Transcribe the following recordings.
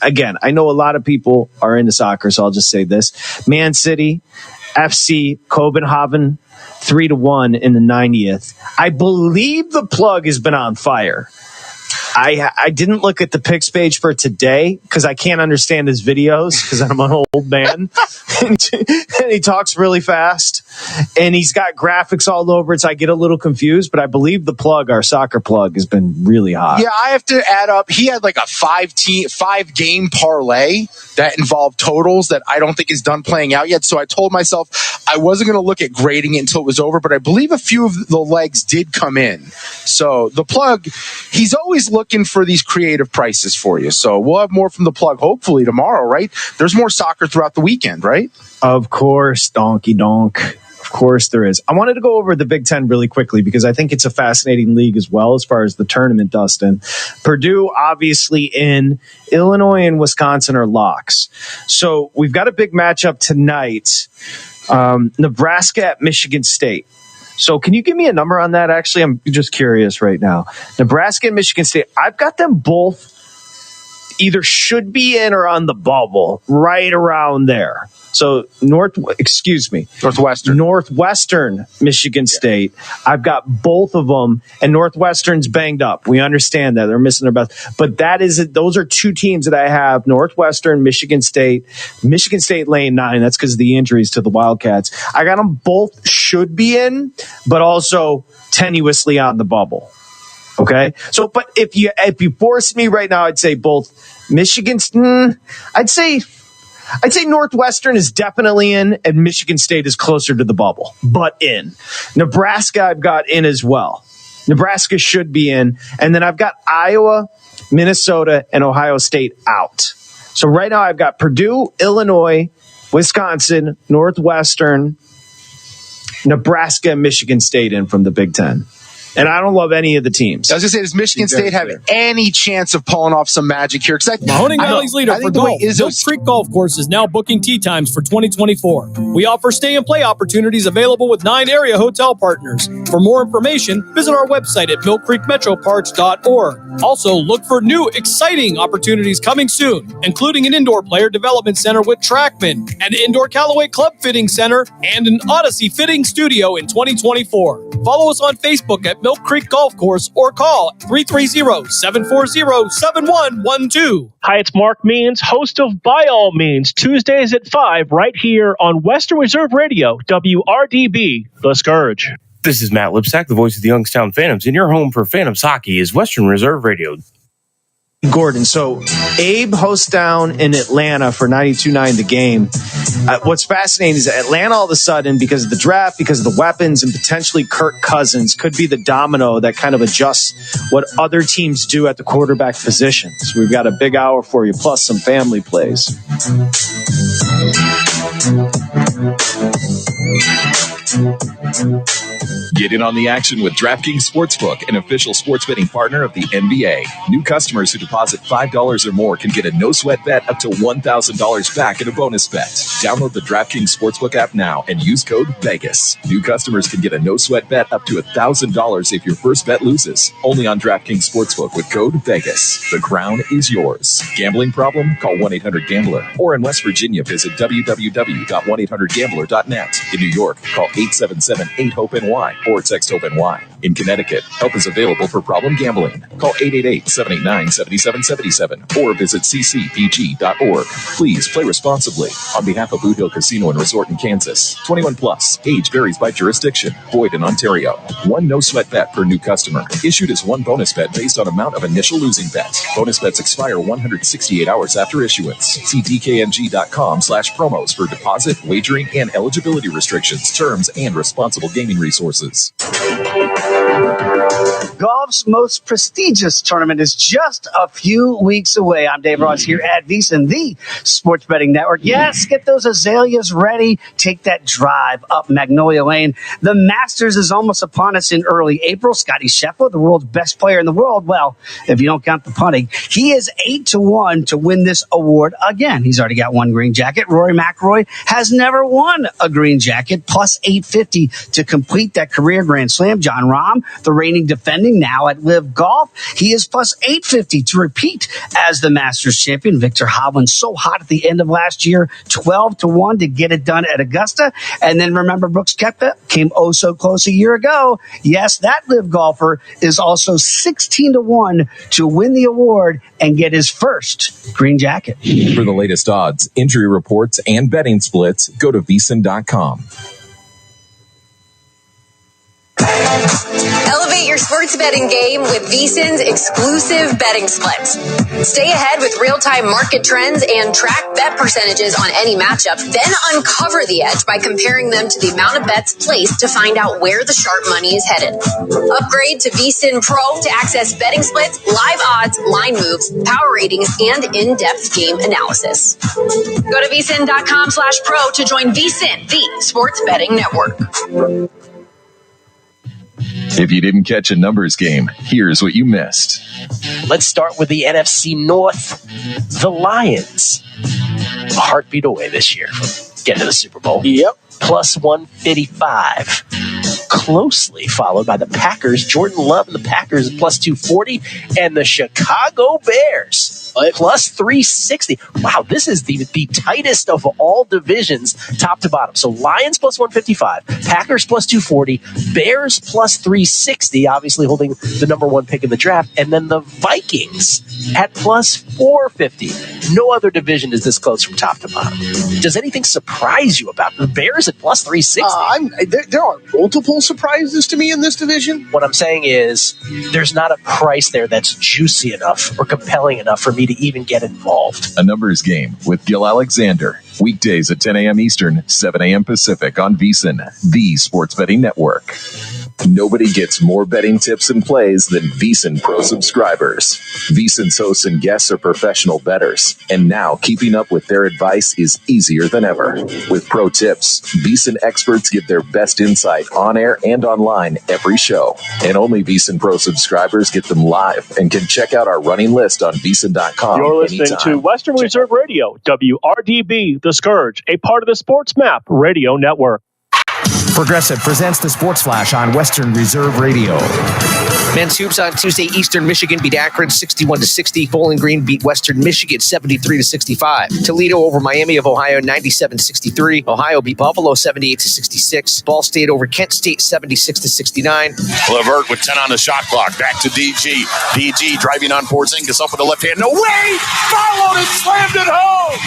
again, I know a lot of people are into soccer, so I'll just say this. Man City, FC, Copenhagen, 3-1 in the 90th. I believe the plug has been on fire. I didn't look at the picks page for today because I can't understand his videos because I'm an old man. And he talks really fast. And he's got graphics all over it, so I get a little confused. But I believe the plug, our soccer plug, has been really hot. Yeah, I have to add up. He had like a 5-game parlay that involved totals that I don't think is done playing out yet. So I told myself I wasn't going to look at grading it until it was over. But I believe a few of the legs did come in. So the plug, he's always looking for these creative prices for you. So we'll have more from the plug hopefully tomorrow, right? There's more soccer throughout the weekend, right? Of course, donkey donk. Of course there is. I wanted to go over the Big Ten really quickly because I think it's a fascinating league as well as far as the tournament, Dustin. Purdue, obviously, in Illinois and Wisconsin are locks. So we've got a big matchup tonight. Nebraska at Michigan State. So can you give me a number on that? Actually, I'm just curious right now. Nebraska and Michigan State, I've got them both either should be in or on the bubble, right around there. So Northwestern Michigan State. I've got both of them, and Northwestern's banged up. We understand that they're missing their best, but those are two teams that I have: Northwestern, Michigan State laying 9. That's because of the injuries to the Wildcats. I got them both should be in, but also tenuously on the bubble. Okay, so but if you force me right now, I'd say both Michigan. I'd say Northwestern is definitely in, and Michigan State is closer to the bubble, but in. Nebraska, I've got in as well. Nebraska should be in, and then I've got Iowa, Minnesota, and Ohio State out. So right now I've got Purdue, Illinois, Wisconsin, Northwestern, Nebraska, and Michigan State in from the Big Ten. And I don't love any of the teams. I was going to say, does Michigan State have any chance of pulling off some magic here? Mahoning Valley's leader for golf, Mill Creek Golf Course is now booking tee times for 2024. We offer stay and play opportunities available with 9 area hotel partners. For more information, visit our website at millcreekmetroparks.org. Also, look for new, exciting opportunities coming soon, including an indoor player development center with Trackman, an indoor Callaway club fitting center, and an Odyssey fitting studio in 2024. Follow us on Facebook at Mill Creek Golf Course or call 330-740-7112. Hi, it's Mark Means, host of By All Means, Tuesdays at 5, right here on Western Reserve Radio, WRDB, The Scourge. This is Matt Lipsack, the voice of the Youngstown Phantoms, and your home for Phantoms hockey is Western Reserve Radio. Gordon, so Abe hosts down in Atlanta for 92.9 The Game. What's fascinating is that Atlanta, all of a sudden, because of the draft, because of the weapons, and potentially Kirk Cousins, could be the domino that kind of adjusts what other teams do at the quarterback position. So we've got a big hour for you, plus some family plays. Get in on the action with DraftKings Sportsbook, an official sports betting partner of the NBA. New customers who deposit $5 or more can get a no-sweat bet up to $1,000 back in a bonus bet. Download the DraftKings Sportsbook app now and use code VEGAS. New customers can get a no-sweat bet up to $1,000 if your first bet loses. Only on DraftKings Sportsbook with code VEGAS. The crown is yours. Gambling problem? Call 1-800-GAMBLER. Or in West Virginia, visit www.1800gambler.net. In New York, call 877-8-HOPE-NY or text HOPE-NY. In Connecticut, help is available for problem gambling. Call 888-789-7777 or visit ccpg.org. Please play responsibly. On behalf of Boot Hill Casino and Resort in Kansas. 21 plus. Age varies by jurisdiction. Void in Ontario. One no-sweat bet per new customer. Issued as one bonus bet based on amount of initial losing bet. Bonus bets expire 168 hours after issuance. See dkng.com/promos for deposit, wagering, and eligibility restrictions, terms, and responsible gaming resources. Golf's most prestigious tournament is just a few weeks away. I'm Dave Ross here at VSiN, the Sports Betting Network. Yes, get those azaleas ready. Take that drive up Magnolia Lane. The Masters is almost upon us in early April. Scottie Scheffler, the world's best player in the world, well, if you don't count the putting, he is 8-1 to win this award again. He's already got one green jacket. Rory McIlroy has never won a green jacket, plus 850 to complete that career Grand Slam. John Rahm, the reigning defender, defending now at Live Golf. He is plus 850 to repeat as the Masters champion. Victor Hovland so hot at the end of last year, 12-1 to get it done at Augusta. And then remember, Brooks Koepka came oh so close a year ago. Yes, that Live golfer is also 16-1 to win the award and get his first green jacket. For the latest odds, injury reports, and betting splits, go to VSiN.com. Elevate your sports betting game with VSiN's exclusive betting splits. Stay ahead with real-time market trends and track bet percentages on any matchup, then uncover the edge by comparing them to the amount of bets placed to find out where the sharp money is headed. Upgrade to VSiN Pro to access betting splits, live odds, line moves, power ratings, and in-depth game analysis. Go to VSiN.com/pro to join VSiN, the sports betting network. If you didn't catch a numbers game, here's what you missed. Let's start with the NFC North. The Lions, a heartbeat away this year from getting to the Super Bowl. Yep. Plus 155. Closely followed by the Packers. Jordan Love and the Packers plus 240. And the Chicago Bears plus 360. Wow, this is the tightest of all divisions, top to bottom. So Lions plus 155, Packers plus 240, Bears plus 360, obviously holding the number one pick in the draft, and then the Vikings at plus 450. No other division is this close from top to bottom. Does anything surprise you about the Bears at plus 360? There are multiple surprises to me in this division. What I'm saying is there's not a price there that's juicy enough or compelling enough for me to even get involved. A numbers game with Gil Alexander. Weekdays at 10 a.m. Eastern, 7 a.m. Pacific on VSiN, the sports betting network. Nobody gets more betting tips and plays than VSiN Pro subscribers. VSiN's hosts and guests are professional bettors, and now keeping up with their advice is easier than ever. With pro tips, VSiN experts give their best insight on air and online every show. And only VSiN Pro subscribers get them live and can check out our running list on VSiN.com. You're listening to Western Reserve Radio, WRDB, The Scourge, a part of the Sports Map Radio Network. Progressive presents the Sports Flash on Western Reserve Radio. Men's hoops on Tuesday. Eastern Michigan beat Akron 61-60. Bowling Green beat Western Michigan 73-65. Toledo over Miami of Ohio 97-63. Ohio beat Buffalo 78-66. Ball State over Kent State 76-69. Levert with 10 on the shot clock. Back to DG. DG driving on Porzingis up with the left hand. No, Wade followed and slammed it home.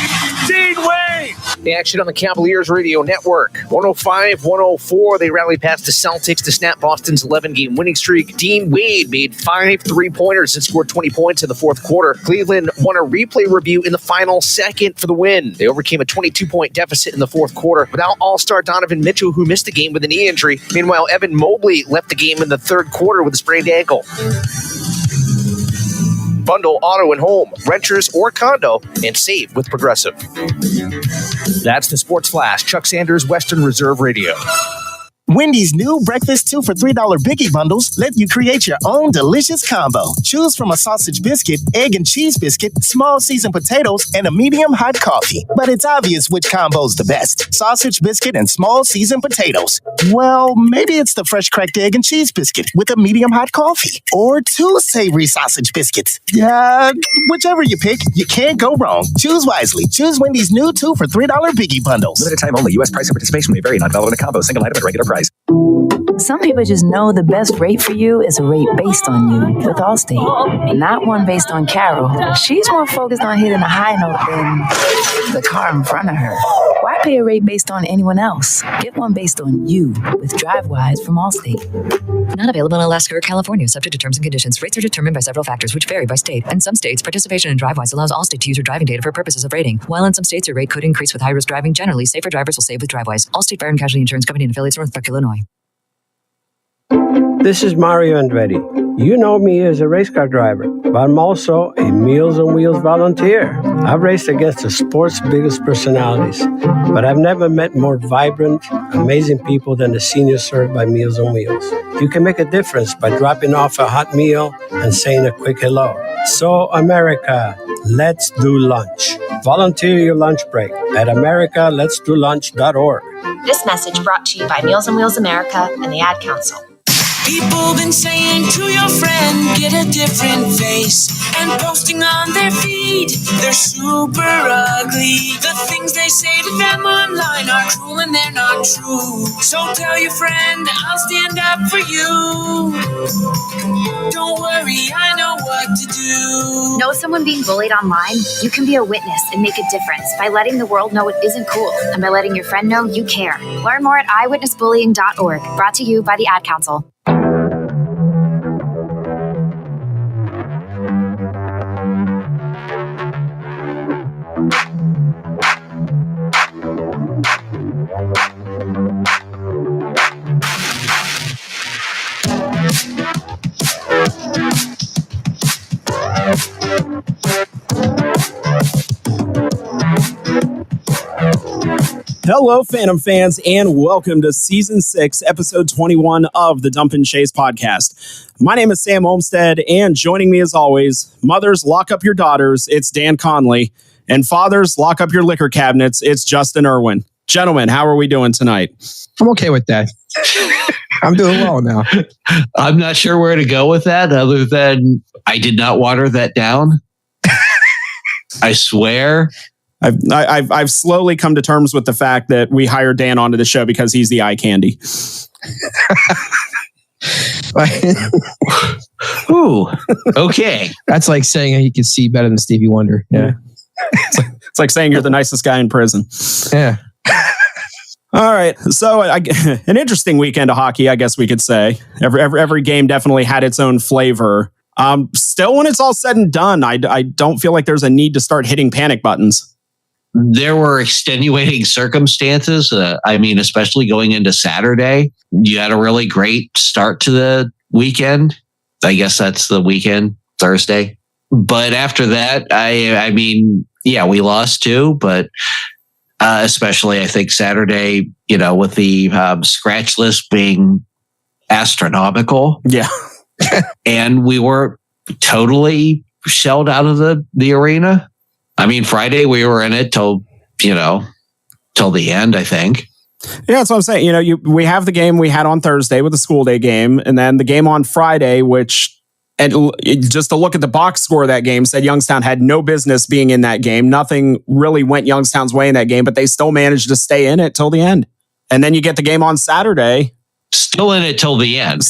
Dean Wade. The action on the Cavaliers Radio Network. 105-104. They rallied past the Celtics to snap Boston's 11-game winning streak. Dean Wade made 5 3-pointers and scored 20 points in the fourth quarter. Cleveland won a replay review in the final second for the win. They overcame a 22-point deficit in the fourth quarter without All-Star Donovan Mitchell, who missed the game with a knee injury. Meanwhile, Evan Mobley left the game in the third quarter with a sprained ankle. Bundle auto and home, renters or condo, and save with Progressive. That's the Sports Flash. Chuck Sanders, Western Reserve Radio. Wendy's new breakfast 2 for $3 Biggie bundles let you create your own delicious combo. Choose from a sausage biscuit, egg and cheese biscuit, small seasoned potatoes, and a medium hot coffee. But it's obvious which combo's the best. Sausage biscuit and small seasoned potatoes. Well, maybe it's the fresh cracked egg and cheese biscuit with a medium hot coffee. Or 2 savory sausage biscuits. Yeah, whichever you pick, you can't go wrong. Choose wisely. Choose Wendy's new 2 for $3 Biggie bundles. Limited time only. U.S. price and participation may vary. Not valid in a combo. Single item at regular price. Some people just know the best rate for you is a rate based on you with Allstate, not one based on Carol. She's more focused on hitting a high note than the car in front of her. Why pay a rate based on anyone else? Get one based on you with DriveWise from Allstate. Not available in Alaska or California, subject to terms and conditions. Rates are determined by several factors, which vary by state. In some states, participation in DriveWise allows Allstate to use your driving data for purposes of rating. While in some states, your rate could increase with high-risk driving. Generally, safer drivers will save with DriveWise. Allstate Fire and Casualty Insurance Company and affiliates, Northbrook, Illinois. This is Mario Andretti. You know me as a race car driver, but I'm also a Meals on Wheels volunteer. I've raced against the sport's biggest personalities, but I've never met more vibrant, amazing people than the seniors served by Meals on Wheels. You can make a difference by dropping off a hot meal and saying a quick hello. So, America, let's do lunch. Volunteer your lunch break at americaletsdolunch.org. This message brought to you by Meals on Wheels America and the Ad Council. People been saying to your friend, get a different face. And posting on their feed, they're super ugly. The things they say to them online are cruel and they're not true. So tell your friend, I'll stand up for you. Don't worry, I know what to do. Know someone being bullied online? You can be a witness and make a difference by letting the world know it isn't cool and by letting your friend know you care. Learn more at eyewitnessbullying.org. Brought to you by the Ad Council. Hello, Phantom fans, and welcome to Season 6, Episode 21 of the Dump and Chase podcast. My name is Sam Olmstead, and joining me as always, mothers, lock up your daughters, it's Dan Conley, and fathers, lock up your liquor cabinets, it's Justin Irwin. Gentlemen, how are we doing tonight? I'm okay with that. I'm doing well now. I'm not sure where to go with that other than I did not water that down. I swear. I've slowly come to terms with the fact that we hired Dan onto the show because he's the eye candy. Ooh, okay. That's like saying he can see better than Stevie Wonder. Yeah. It's like saying you're the nicest guy in prison. Yeah. All right. So an interesting weekend of hockey, I guess we could say. Every game definitely had its own flavor. Still, when it's all said and done, I don't feel like there's a need to start hitting panic buttons. There were extenuating circumstances. Especially going into Saturday, you had a really great start to the weekend. I guess that's the weekend, Thursday. But after that, we lost too. But especially, I think Saturday, with the scratch list being astronomical. Yeah. And we were totally shelled out of the arena. Friday we were in it till the end, I think. Yeah, that's what I'm saying. We have the game we had on Thursday with the school day game, and then the game on Friday, just to look at the box score of that game, said Youngstown had no business being in that game. Nothing really went Youngstown's way in that game, but they still managed to stay in it till the end. And then you get the game on Saturday. Still in it till the end.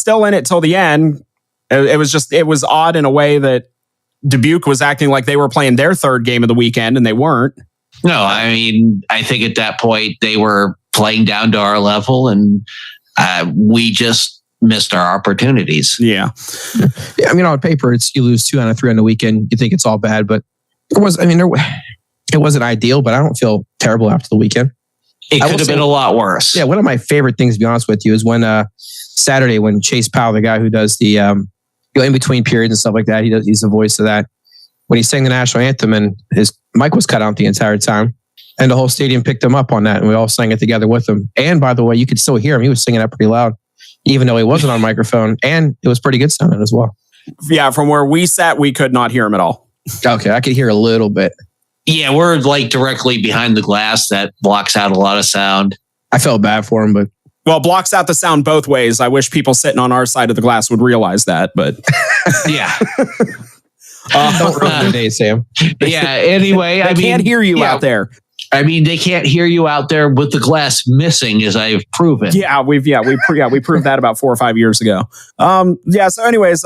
It was odd in a way that Dubuque was acting like they were playing their third game of the weekend, and they weren't. No, I think at that point they were playing down to our level, and we just missed our opportunities. Yeah. On paper, you lose 2 out of 3 on the weekend. You think it's all bad, but it wasn't ideal, but I don't feel terrible after the weekend. It could have been a lot worse. Yeah, one of my favorite things, to be honest with you, is when Saturday, when Chase Powell, the guy who does the in between periods and stuff like that, he's the voice of that. When he sang the national anthem and his mic was cut out the entire time, and the whole stadium picked him up on that, and we all sang it together with him. And by the way, you could still hear him; he was singing that pretty loud, even though he wasn't on microphone, and it was pretty good sounding as well. Yeah, from where we sat, we could not hear him at all. Okay, I could hear a little bit. Yeah, we're like directly behind the glass that blocks out a lot of sound. I felt bad for him, but well, blocks out the sound both ways. I wish people sitting on our side of the glass would realize that, but yeah. Don't ruin the day, Sam. Yeah. Anyway, they can't hear you out there. They can't hear you out there with the glass missing, as I've proven. Yeah, we proved that about 4 or 5 years ago. So anyways,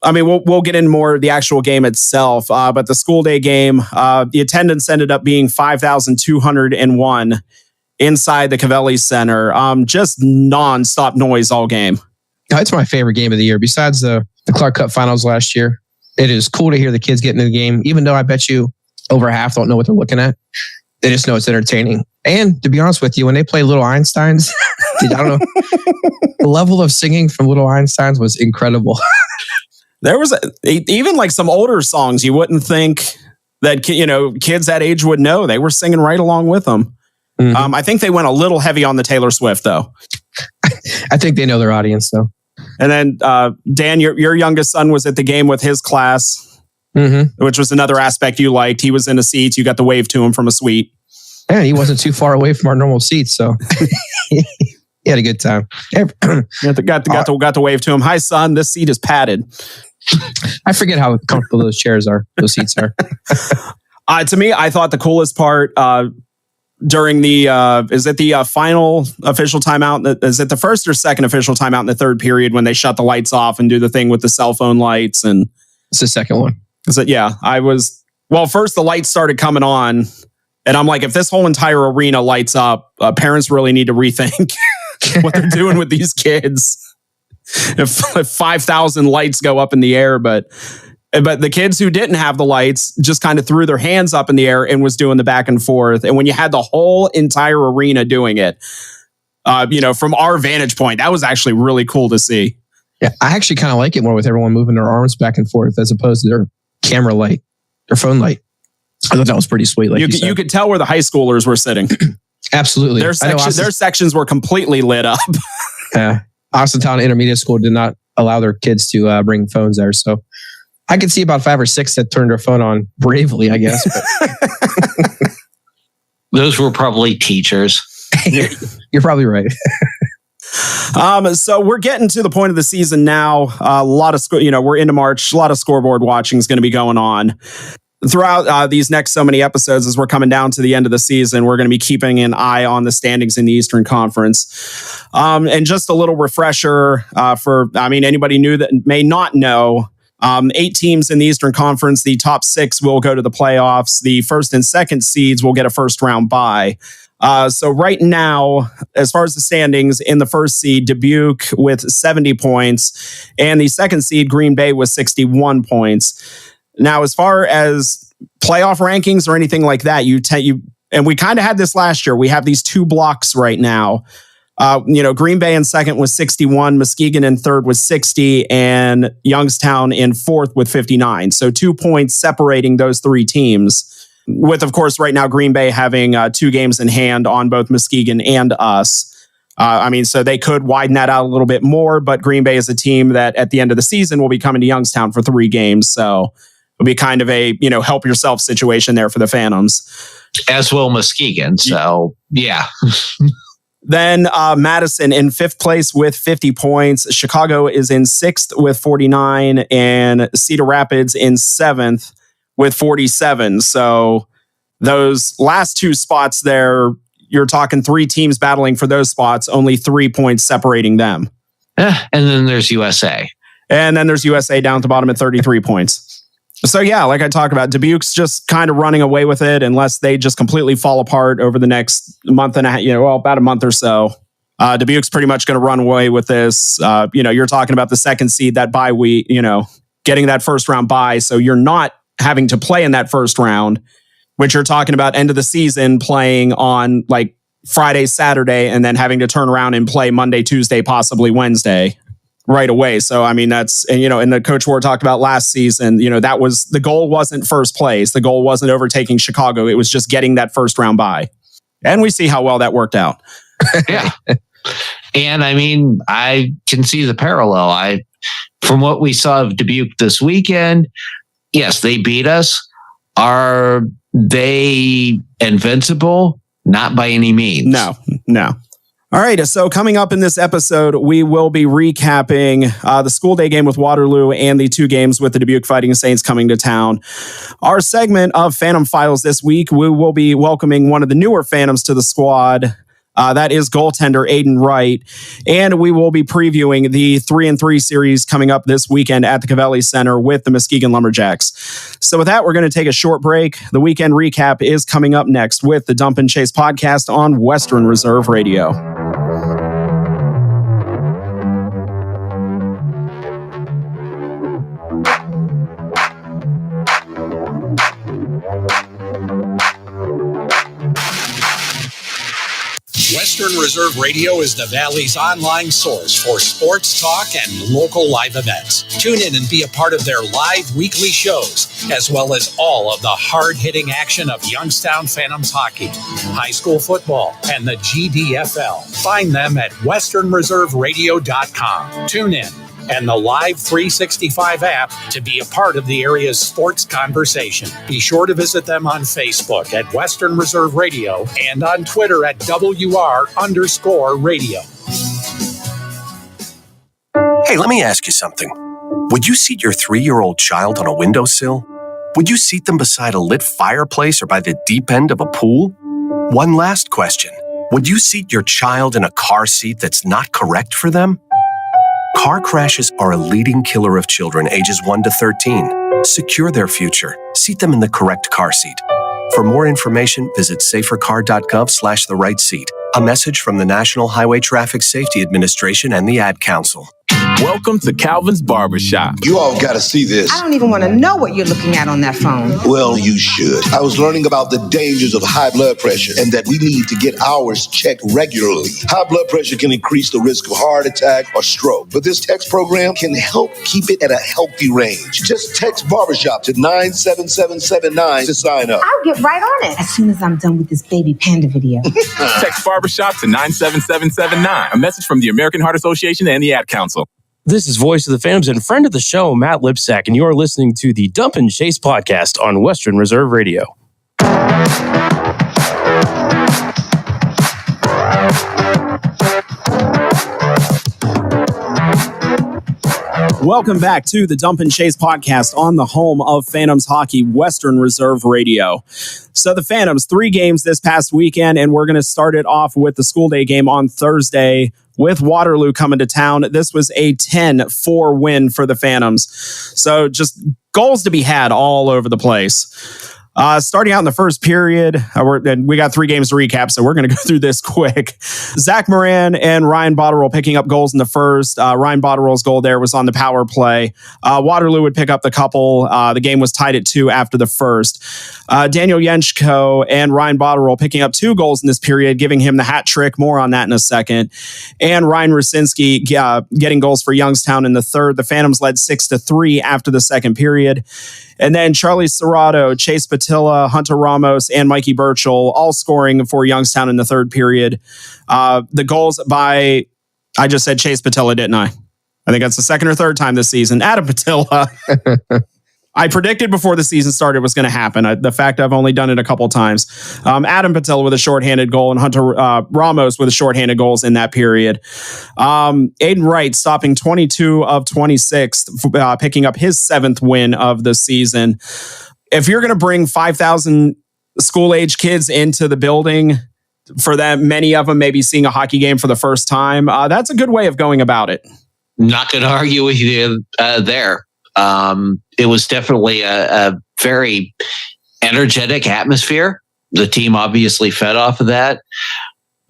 we'll get into more of the actual game itself, but the school day game, the attendance ended up being 5,201 inside the Cavelli Center. Just nonstop noise all game. It's my favorite game of the year. Besides the Clark Cup Finals last year, it is cool to hear the kids getting in the game, even though I bet you over half don't know what they're looking at. They just know it's entertaining. And to be honest with you, when they play Little Einsteins, I don't know, the level of singing from Little Einsteins was incredible. There was even like some older songs you wouldn't think that kids that age would know. They were singing right along with them. Mm-hmm. I think they went a little heavy on the Taylor Swift, though. I think they know their audience, though. And then, Dan, your youngest son was at the game with his class, which was another aspect you liked. He was in a seat. You got to wave to him from a suite. Yeah, he wasn't too far away from our normal seats, so He had a good time. got to wave to him. Hi, son. This seat is padded. I forget how comfortable those chairs are. Those seats are. To me, I thought the coolest part during the is it the final official timeout? Is it the first or second official timeout in the third period when they shut the lights off and do the thing with the cell phone lights? And it's the second one. Is it? Yeah, first the lights started coming on, and I'm like, if this whole entire arena lights up, parents really need to rethink what they're doing with these kids. If 5,000 lights go up in the air, but the kids who didn't have the lights just kind of threw their hands up in the air and was doing the back and forth. And when you had the whole entire arena doing it, from our vantage point, that was actually really cool to see. Yeah, I actually kind of like it more with everyone moving their arms back and forth as opposed to their camera light, their phone light. I thought that was pretty sweet. Like you could tell where the high schoolers were sitting. Absolutely. Their sections were completely lit up. Yeah. Austintown Intermediate School did not allow their kids to bring phones there. So I could see about 5 or 6 that turned their phone on bravely, I guess. But. Those were probably teachers. You're probably right. So we're getting to the point of the season now. A lot of we're into March. A lot of scoreboard watching is going to be going on throughout these next so many episodes. As we're coming down to the end of the season, we're going to be keeping an eye on the standings in the Eastern Conference. And just a little refresher anybody new that may not know. 8 teams in the Eastern Conference. The top 6 will go to the playoffs. The first and second seeds will get a first round bye. So right now, as far as the standings, in the first seed, Dubuque with 70 points, and the second seed, Green Bay, with 61 points. Now, as far as playoff rankings or anything like that, and we kind of had this last year. We have these 2 blocks right now. Green Bay in second with 61, Muskegon in third with 60, and Youngstown in fourth with 59. So 2 points separating those 3 teams. With, of course, right now, Green Bay having 2 games in hand on both Muskegon and us. So they could widen that out a little bit more, but Green Bay is a team that at the end of the season will be coming to Youngstown for 3 games. So it'll be kind of a, help yourself situation there for the Phantoms. As will Muskegon. So, yeah. Then Madison in 5th place with 50 points. Chicago is in 6th with 49, and Cedar Rapids in 7th with 47. So those last 2 spots there, you're talking 3 teams battling for those spots, only 3 points separating them. And then there's USA. And then there's USA down at the bottom at 33 points. So yeah, like I talked about, Dubuque's just kind of running away with it unless they just completely fall apart over the next month and a half, about a month or so. Dubuque's pretty much going to run away with this. You're talking about the second seed, that bye week, getting that first round bye. So you're not having to play in that first round, which you're talking about end of the season playing on like Friday, Saturday, and then having to turn around and play Monday, Tuesday, possibly Wednesday right away. So, and the Coach Ward talked about last season, that was, the goal wasn't first place. The goal wasn't overtaking Chicago. It was just getting that first round bye. And we see how well that worked out. Yeah. And I can see the parallel. From what we saw of Dubuque this weekend, yes, they beat us. Are they invincible? Not by any means. No. All right, so coming up in this episode, we will be recapping the school day game with Waterloo and the 2 games with the Dubuque Fighting Saints coming to town. Our segment of Phantom Files this week, we will be welcoming one of the newer Phantoms to the squad. That is goaltender Aiden Wright. And we will be previewing the 3-3 series coming up this weekend at the Cavelli Center with the Muskegon Lumberjacks. So with that, we're going to take a short break. The weekend recap is coming up next with the Dump and Chase podcast on Western Reserve Radio. Western Reserve Radio is the Valley's online source for sports talk and local live events. Tune in and be a part of their live weekly shows, as well as all of the hard-hitting action of Youngstown Phantoms hockey, high school football, and the GDFL. Find them at westernreserveradio.com. Tune in and the Live 365 app to be a part of the area's sports conversation. Be sure to visit them on Facebook at Western Reserve Radio and on Twitter at WR_radio. Hey, let me ask you something. Would you seat your 3-year-old child on a windowsill? Would you seat them beside a lit fireplace or by the deep end of a pool? One last question. Would you seat your child in a car seat that's not correct for them? Car crashes are a leading killer of children ages 1 to 13. Secure their future. Seat them in the correct car seat. For more information, visit safercar.gov/the-right-seat. A message from the National Highway Traffic Safety Administration and the Ad Council. Welcome to Calvin's Barbershop. You all got to see this. I don't even want to know what you're looking at on that phone. Well, you should. I was learning about the dangers of high blood pressure and that we need to get ours checked regularly. High blood pressure can increase the risk of heart attack or stroke, but this text program can help keep it at a healthy range. Just text Barbershop to 97779 to sign up. I'll get right on it as soon as I'm done with this baby panda video. Text Barbershop to 97779. A message from the American Heart Association and the Ad Council. This is Voice of the Phantoms and friend of the show, Matt Lipsack, and you are listening to the Dump and Chase podcast on Western Reserve Radio. Welcome back to the Dump and Chase podcast on the home of Phantoms hockey, Western Reserve Radio. So the Phantoms, 3 games this past weekend, and we're going to start it off with the school day game on Thursday with Waterloo coming to town. This was a 10-4 win for the Phantoms. So just goals to be had all over the place. Starting out in the first period, we got 3 games to recap, so we're going to go through this quick. Zach Moran and Ryan Botterill picking up goals in the first. Ryan Botterill's goal there was on the power play. Waterloo would pick up the couple. The game was tied at 2 after the first. Daniel Yenchko and Ryan Botterill picking up 2 goals in this period, giving him the hat trick. More on that in a second. And Ryan Rusinski getting goals for Youngstown in the third. The Phantoms led 6-3 after the second period. And then Charlie Serrato, Chase Patilla, Hunter Ramos, and Mikey Burchell all scoring for Youngstown in the third period. The goals by, I just said Chase Patilla, didn't I? I think that's the second or third time this season. Adam Patilla. I predicted before the season started was going to happen. The fact I've only done it a couple times. Adam Patilla with a shorthanded goal and Hunter Ramos with a shorthanded goals in that period. Aiden Wright stopping 22 of 26, picking up his 7th win of the season. If you're going to bring 5,000 school-age kids into the building, for them, many of them maybe seeing a hockey game for the first time, that's a good way of going about it. Not going to argue with you there. It was definitely a very energetic atmosphere. The team obviously fed off of that.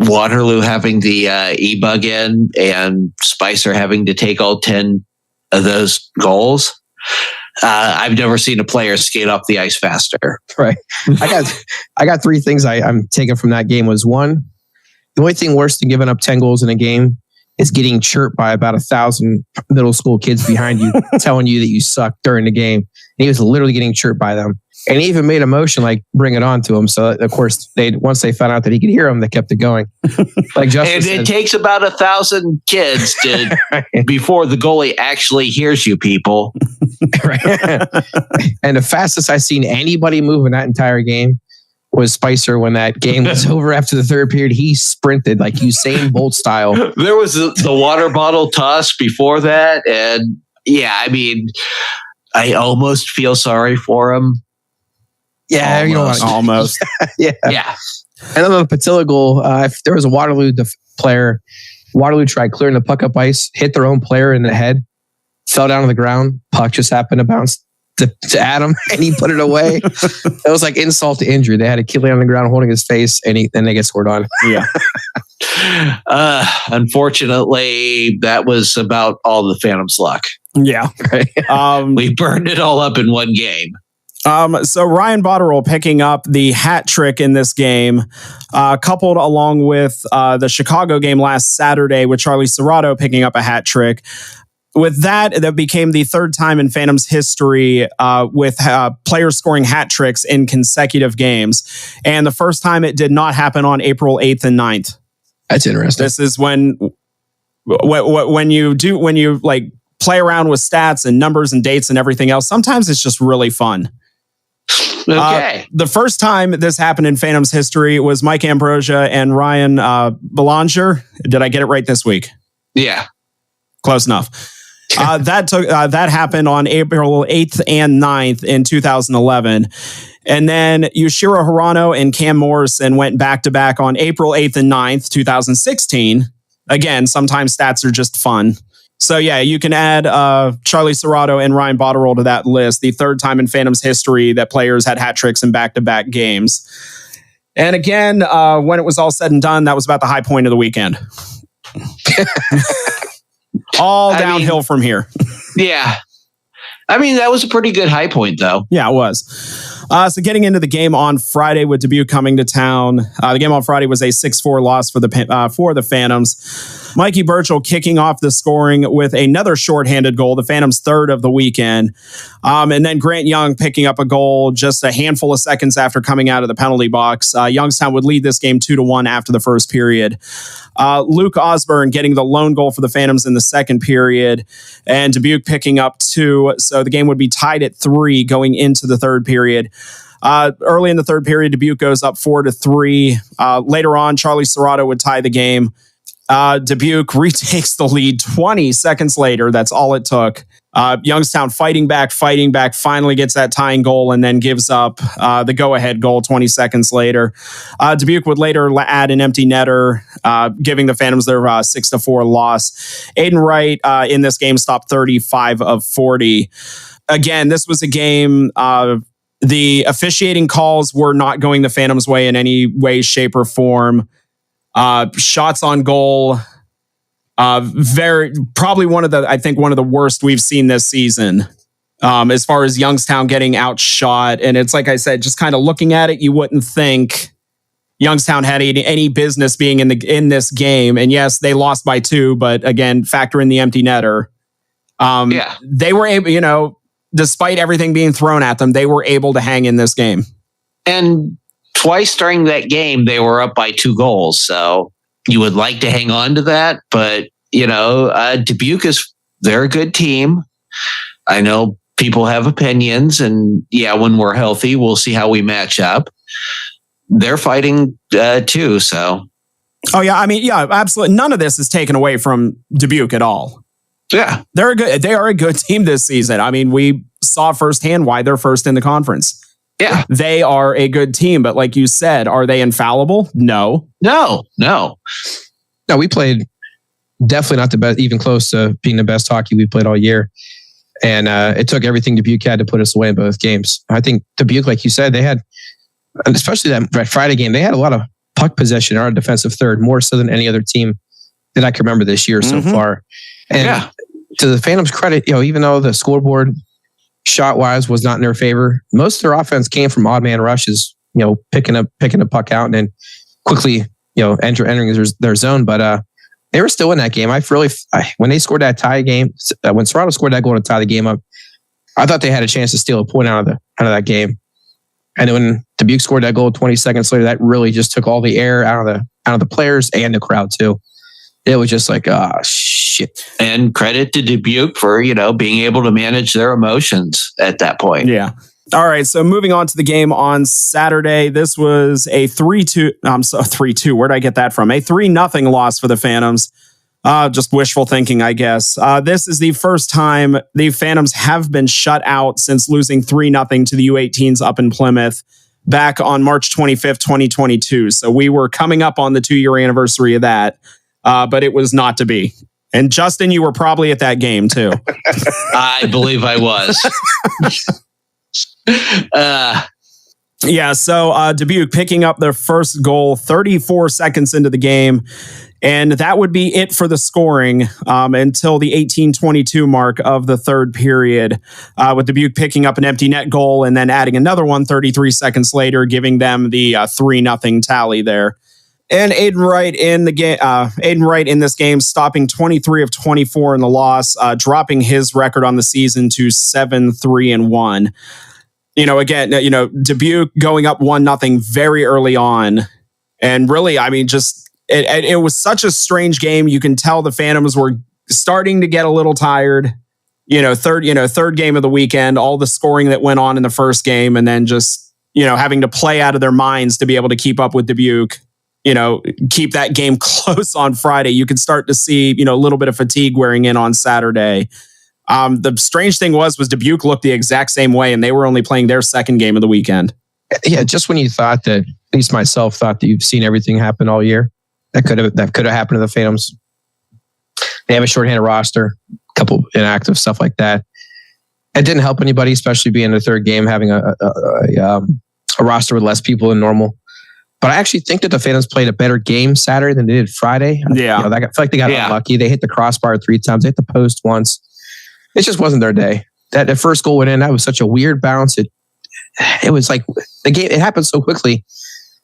Waterloo having the e-bug in and Spicer having to take all 10 of those goals. I've never seen a player skate off the ice faster. Right. I got 3 things I'm taking from that game. Was 1, the only thing worse than giving up 10 goals in a game is getting chirped by about 1,000 middle school kids behind you, telling you that you suck during the game. And he was literally getting chirped by them. And he even made a motion like bring it on to him. So of course once they found out that he could hear them, they kept it going. Like Justin and it takes about 1,000 kids to before the goalie actually hears you, people. Right. And the fastest I've seen anybody move in that entire game was Spicer. When that game was over after the third period, he sprinted like Usain Bolt style. There was the water bottle toss before that. And yeah, I mean, I almost feel sorry for him. Yeah, almost. Yeah. And then the Patilla goal, if there was a Waterloo player, Waterloo tried clearing the puck up ice, hit their own player in the head, fell down on the ground. Puck just happened to bounce to Adam, and he put it away. It was like insult to injury. They had a kid lay on the ground holding his face, and then they get scored on. Yeah. Unfortunately, that was about all the Phantoms' luck. Yeah. Right? We burned it all up in one game. So Ryan Botterill picking up the hat trick in this game, coupled along with the Chicago game last Saturday with Charlie Serrato picking up a hat trick. With that became the third time in Phantoms history with players scoring hat tricks in consecutive games. And the first time it did not happen on April 8th and 9th. That's interesting. This is when you like play around with stats and numbers and dates and everything else. Sometimes it's just really fun. Okay. The first time this happened in Phantoms history was Mike Ambrosia and Ryan Belanger. Did I get it right this week? Yeah. Close enough. That happened on April 8th and 9th in 2011. And then Yushiro Hirano and Cam Morrison went back-to-back on April 8th and 9th, 2016. Again, sometimes stats are just fun. So yeah, you can add Charlie Serrato and Ryan Botterill to that list, the third time in Phantom's history that players had hat tricks in back-to-back games. And again, when it was all said and done, that was about the high point of the weekend. All downhill from here. Yeah. I mean, that was a pretty good high point, though. Yeah, it was. So getting into the game on Friday with Dubuque coming to town, the game on Friday was a 6-4 loss for the Phantoms. Mikey Burchell kicking off the scoring with another shorthanded goal, the Phantoms' third of the weekend. And then Grant Young picking up a goal just a handful of seconds after coming out of the penalty box. Youngstown would lead this game 2-1 after the first period. Luke Osborne getting the lone goal for the Phantoms in the second period, and Dubuque picking up 2. So the game would be tied at 3 going into the third period. Early in the third period, Dubuque goes up 4-3. Later on, Charlie Serrato would tie the game. Dubuque retakes the lead 20 seconds later. That's all it took. Youngstown fighting back, finally gets that tying goal and then gives up the go-ahead goal 20 seconds later. Dubuque would later add an empty netter, giving the Phantoms their 6-4 loss. Aiden Wright in this game stopped 35 of 40. Again, this was a game... the officiating calls were not going the Phantoms' way in any way, shape, or form. Shots on goal, probably one of the worst we've seen this season. As far as Youngstown getting outshot, and it's like I said, just kind of looking at it, you wouldn't think Youngstown had any business being in this game. And yes, they lost by 2, but again, factor in the empty netter. They were able, despite everything being thrown at them, they were able to hang in this game. And twice during that game, they were up by 2 goals. So you would like to hang on to that. But, Dubuque they're a good team. I know people have opinions. And when we're healthy, we'll see how we match up. They're fighting too. So. Oh, yeah. I mean, yeah, absolutely. None of this is taken away from Dubuque at all. Yeah, they are a good team this season. I mean, we saw firsthand why they're first in the conference. Yeah, they are a good team, but like you said, are they infallible? No. We played definitely not the best, even close to being the best hockey we played all year. And it took everything Dubuque had to put us away in both games. I think Dubuque, like you said, they had, especially that Friday game, they had a lot of puck possession in our defensive third, more so than any other team that I can remember this year so far. And to the Phantoms' credit, even though the scoreboard shot-wise was not in their favor, most of their offense came from odd man rushes, picking a puck out and then quickly, entering their zone. But they were still in that game. When they scored that tie game, when Serrato scored that goal to tie the game up, I thought they had a chance to steal a point out of that game. And when Dubuque scored that goal 20 seconds later, that really just took all the air out of the players and the crowd too. It was just like, shit. And credit to Dubuque for, being able to manage their emotions at that point. Yeah. All right. So moving on to the game on Saturday, this was a 3-2. 3-2. Where'd I get that from? A 3-0 loss for the Phantoms. Just wishful thinking, I guess. This is the first time the Phantoms have been shut out since losing 3-0 to the U18s up in Plymouth back on March 25th, 2022. So we were coming up on the 2-year anniversary of that. But it was not to be. And Justin, you were probably at that game too. I believe I was. So Dubuque picking up their first goal 34 seconds into the game. And that would be it for the scoring until the 18:22 mark of the third period, with Dubuque picking up an empty net goal and then adding another one 33 seconds later, giving them the 3-0 tally there. And Aiden Wright in this game, stopping 23 of 24 in the loss, dropping his record on the season to 7-3-1. Dubuque going up 1-0 very early on. And really, I mean, just it was such a strange game. You can tell the Phantoms were starting to get a little tired. Third game of the weekend, all the scoring that went on in the first game, and then just, having to play out of their minds to be able to keep up with Dubuque. Keep that game close on Friday. You can start to see, a little bit of fatigue wearing in on Saturday. The strange thing was Dubuque looked the exact same way, and they were only playing their second game of the weekend. Yeah, just when you thought that, at least myself thought that you've seen everything happen all year, that could have happened to the Phantoms. They have a shorthanded roster, a couple inactive, stuff like that. It didn't help anybody, especially being the third game, having a roster with less people than normal. But I actually think that the Phantoms played a better game Saturday than they did Friday. Yeah. I feel like they got unlucky. They hit the crossbar 3 times. They hit the post once. It just wasn't their day. That first goal went in. That was such a weird bounce. It was like the game. It happened so quickly.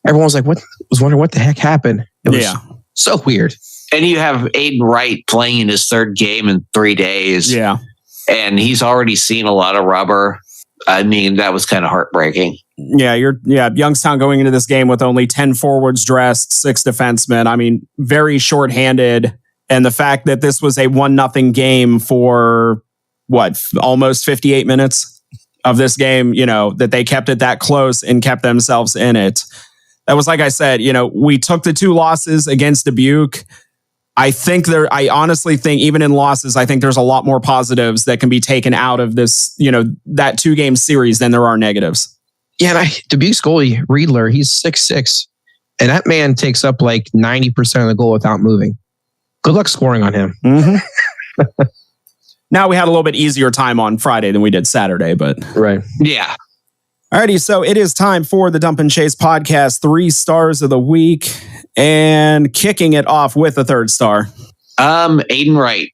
Everyone was like, was wondering what the heck happened. It was so weird. And you have Aiden Wright playing in his third game in 3 days. Yeah. And he's already seen a lot of rubber. I mean, that was kind of heartbreaking. Yeah, Youngstown going into this game with only 10 forwards dressed, 6 defensemen. I mean, very shorthanded. And the fact that this was a 1-0 game for almost 58 minutes of this game, that they kept it that close and kept themselves in it. That was, like I said, we took the 2 losses against Dubuque. I honestly think even in losses, I think there's a lot more positives that can be taken out of this, that 2-game series than there are negatives. Yeah, and Dubuque's goalie, Riedler, he's 6'6", and that man takes up like 90% of the goal without moving. Good luck scoring on him. Mm-hmm. Now we had a little bit easier time on Friday than we did Saturday, but... Right. Yeah. Alrighty, so it is time for the Dump and Chase podcast, 3 stars of the week, and kicking it off with a 3rd star. Aiden Wright.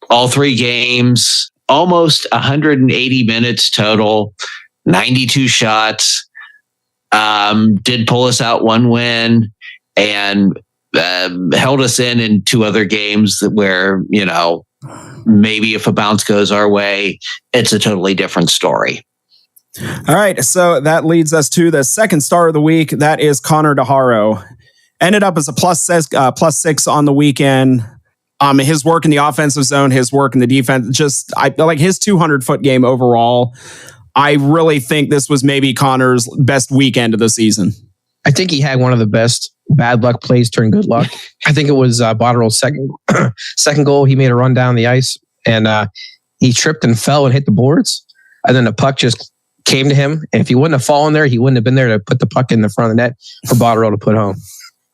All 3 games, almost 180 minutes total, 92 shots. Did pull us out 1 win and held us in 2 other games where, maybe if a bounce goes our way, it's a totally different story. All right, so that leads us to the 2nd star of the week. That is Connor DeHaro. Ended up as a +6 on the weekend. His work in the offensive zone, his work in the defense, I like his 200-foot game overall. I really think this was maybe Connor's best weekend of the season. I think he had one of the best bad luck plays turn good luck. I think it was Botterill's second goal. He made a run down the ice and he tripped and fell and hit the boards. And then the puck just came to him. And if he wouldn't have fallen there, he wouldn't have been there to put the puck in the front of the net for Botterill to put home.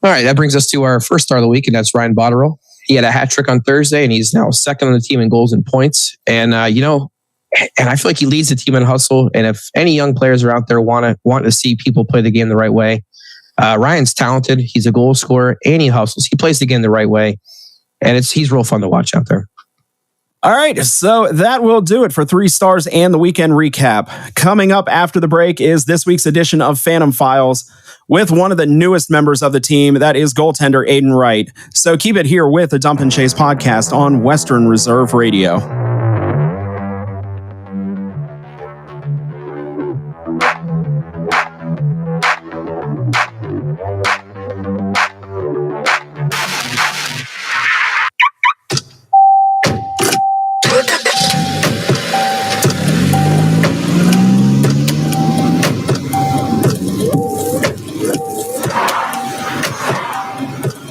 All right, that brings us to our 1st star of the week, and that's Ryan Botterill. He had a hat trick on Thursday, and he's now 2nd on the team in goals and points. And, and I feel like he leads the team in hustle. And if any young players are out there want to see people play the game the right way, Ryan's talented. He's a goal scorer, and he hustles. He plays the game the right way, and he's real fun to watch out there. All right, so that will do it for 3 stars and the weekend recap. Coming up after the break is this week's edition of Phantom Files with one of the newest members of the team. That is goaltender Aiden Wright. So keep it here with the Dump and Chase podcast on Western Reserve Radio.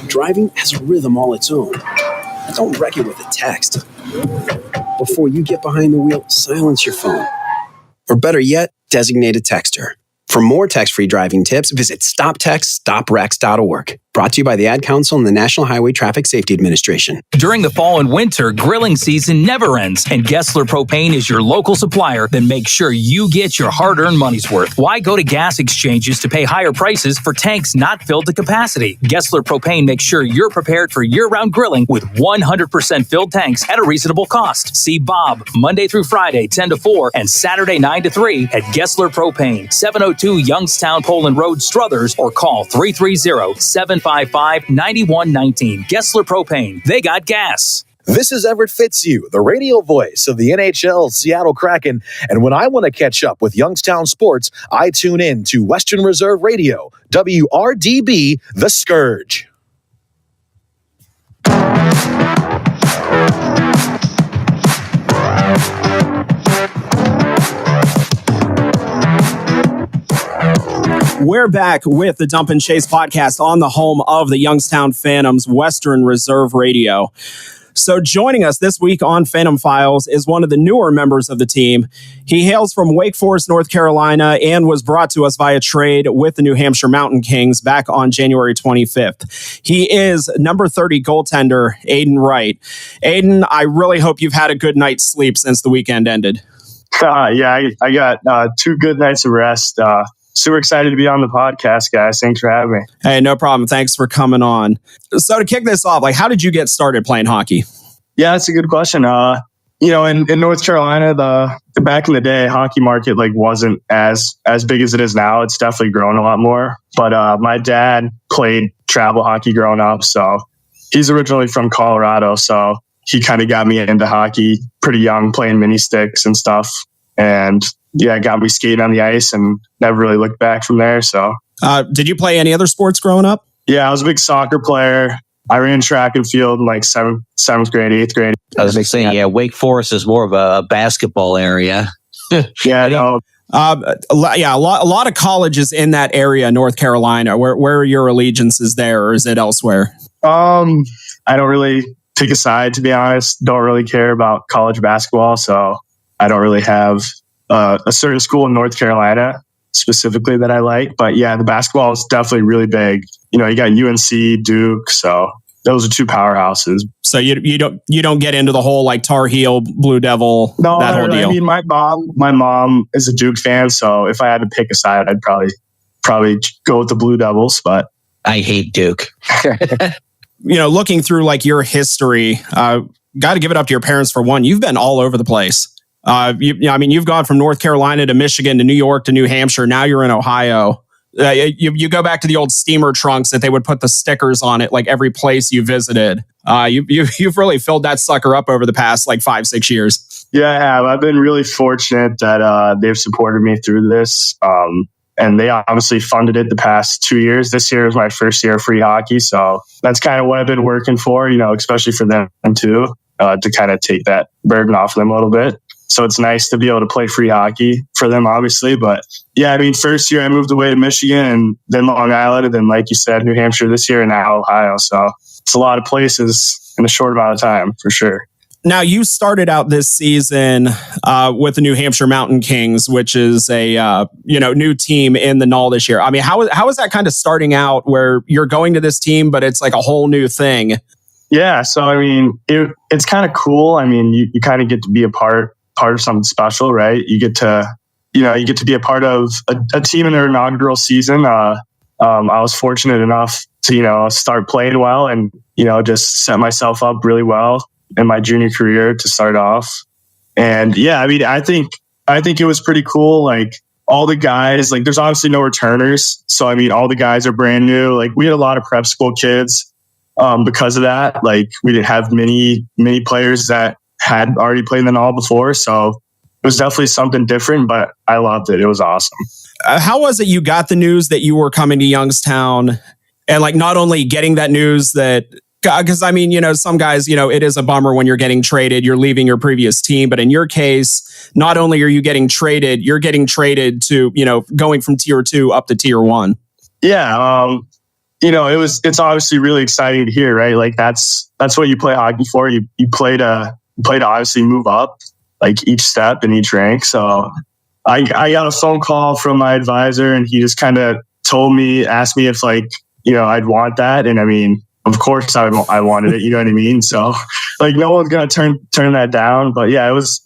Driving has a rhythm all its own. Don't wreck it with a text. Before you get behind the wheel, silence your phone. Or better yet, designate a texter. For more text-free driving tips, visit stoptextstoprex.org. Brought to you by the Ad Council and the National Highway Traffic Safety Administration. During the fall and winter, grilling season never ends, and Gessler Propane is your local supplier that makes sure you get your hard-earned money's worth. Why go to gas exchanges to pay higher prices for tanks not filled to capacity? Gessler Propane makes sure you're prepared for year-round grilling with 100% filled tanks at a reasonable cost. See Bob Monday through Friday, 10 to 4, and Saturday, 9 to 3 at Gessler Propane, 702 Youngstown Poland Road, Struthers, or call 330-755-9119. Gessler Propane. They got gas. This is Everett Fitzhugh, the radio voice of the NHL Seattle Kraken. And when I want to catch up with Youngstown sports, I tune in to Western Reserve Radio, WRDB, The Scourge. We're back with the Dump and Chase podcast on the home of the Youngstown Phantoms, Western Reserve Radio. So joining us this week on Phantom Files is one of the newer members of the team. He hails from Wake Forest, North Carolina, and was brought to us via trade with the New Hampshire Mountain Kings back on January 25th. He is number 30 goaltender, Aiden Wright. Aiden, I really hope you've had a good night's sleep since the weekend ended. I got 2 good nights of rest. Super excited to be on the podcast, guys. Thanks for having me. Hey, no problem. Thanks for coming on. So to kick this off, how did you get started playing hockey? Yeah, that's a good question. In North Carolina, the back in the day, hockey market wasn't as big as it is now. It's definitely grown a lot more. But my dad played travel hockey growing up, so he's originally from Colorado. So he kind of got me into hockey pretty young, playing mini sticks and stuff. And yeah, got me skating on the ice and never really looked back from there. So, did you play any other sports growing up? Yeah, I was a big soccer player. I ran track and field in seventh grade, 8th grade. I was saying, Wake Forest is more of a basketball area. Yeah, I know. A lot of colleges in that area, North Carolina. Where are your allegiances there, or is it elsewhere? I don't really take a side, to be honest. Don't really care about college basketball, so I don't really have a certain school in North Carolina specifically that I like. But yeah, the basketball is definitely really big. You got UNC, Duke, so those are 2 powerhouses. So you don't get into the whole Tar Heel, Blue Devil, that whole deal. I mean, my mom is a Duke fan, so if I had to pick a side, I'd probably go with the Blue Devils. But I hate Duke. Looking through your history, got to give it up to your parents for one. You've been all over the place. You've gone from North Carolina to Michigan to New York to New Hampshire. Now you're in Ohio. You go back to the old steamer trunks that they would put the stickers on it, every place you visited. You've really filled that sucker up over the past 5-6 years. Yeah, I have. I've been really fortunate that they've supported me through this. And they obviously funded it the past 2 years. This year was my first year of free hockey. So that's kind of what I've been working for, especially for them too, to kind of take that burden off them a little bit. So it's nice to be able to play free hockey for them, obviously. But yeah, first year I moved away to Michigan and then Long Island. And then, like you said, New Hampshire this year and now Ohio. So it's a lot of places in a short amount of time for sure. Now, you started out this season with the New Hampshire Mountain Kings, which is a new team in the NAHL this year. I mean, how is that kind of starting out where you're going to this team, but it's a whole new thing? Yeah, so it's kind of cool. You kind of get to be a part of something special, right? You get to be a part of a team in their inaugural season. I was fortunate enough to start playing well and just set myself up really well in my junior career to start off. And yeah, I think it was pretty cool. All the guys, there's obviously no returners. So, all the guys are brand new. We had a lot of prep school kids because of that. We didn't have many players that had already played in the NAHL before. So it was definitely something different, but I loved it. It was awesome. How was it you got the news that you were coming to Youngstown and not only getting that news that, because some guys, it is a bummer when you're getting traded, you're leaving your previous team. But in your case, not only are you getting traded, you're getting traded to, going from tier 2 up to tier 1. Yeah. It's obviously really exciting to hear, right? That's what you play hockey for. You play to obviously move up each step in each rank. So I got a phone call from my advisor and he just kind of asked me if I'd want that. And of course I wanted it, you know what I mean? So no one's going to turn that down. But yeah, I was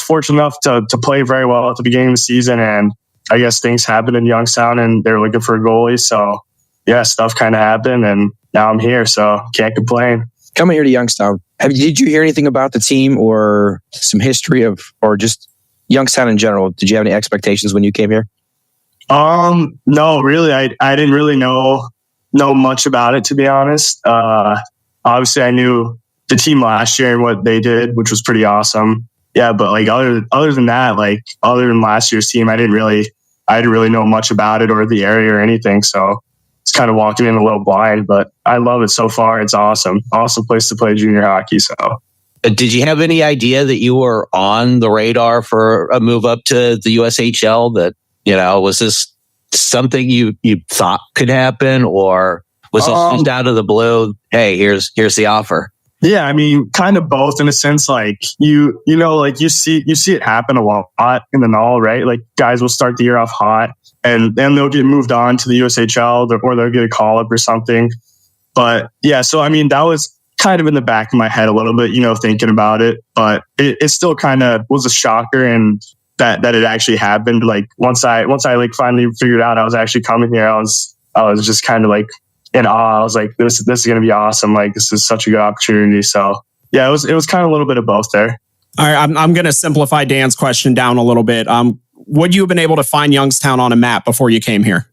fortunate enough to play very well at the beginning of the season. And I guess things happened in Youngstown and they were looking for a goalie. So yeah, stuff kind of happened and now I'm here. So can't complain. Coming here to Youngstown, did you hear anything about the team or some history or just Youngstown in general? Did you have any expectations when you came here? No, really. I didn't really know much about it, to be honest. Obviously I knew the team last year and what they did, which was pretty awesome. Yeah, but other than that, other than last year's team, I didn't really know much about it or the area or anything. So it's kind of walking in a little blind, but I love it so far. It's awesome. Awesome place to play junior hockey. So did you have any idea that you were on the radar for a move up to the USHL? That, was this something you thought could happen, or was it just out of the blue? Hey, here's the offer. Yeah, I mean, kind of both in a sense. Like you see it happen a lot in the NAL, right? Like guys will start the year off hot, and then they'll get moved on to the USHL, or they'll get a call up or something. But yeah, so I mean, that was kind of in the back of my head a little bit, thinking about it. But it still kind of was a shocker, and that it actually happened. Like once I like finally figured out I was actually coming here, I was just kind of like in awe. I was like, this is going to be awesome. Like, this is such a good opportunity. So yeah, it was kind of a little bit of both there. All right, I'm going to simplify Dan's question down a little bit. Would you have been able to find Youngstown on a map before you came here?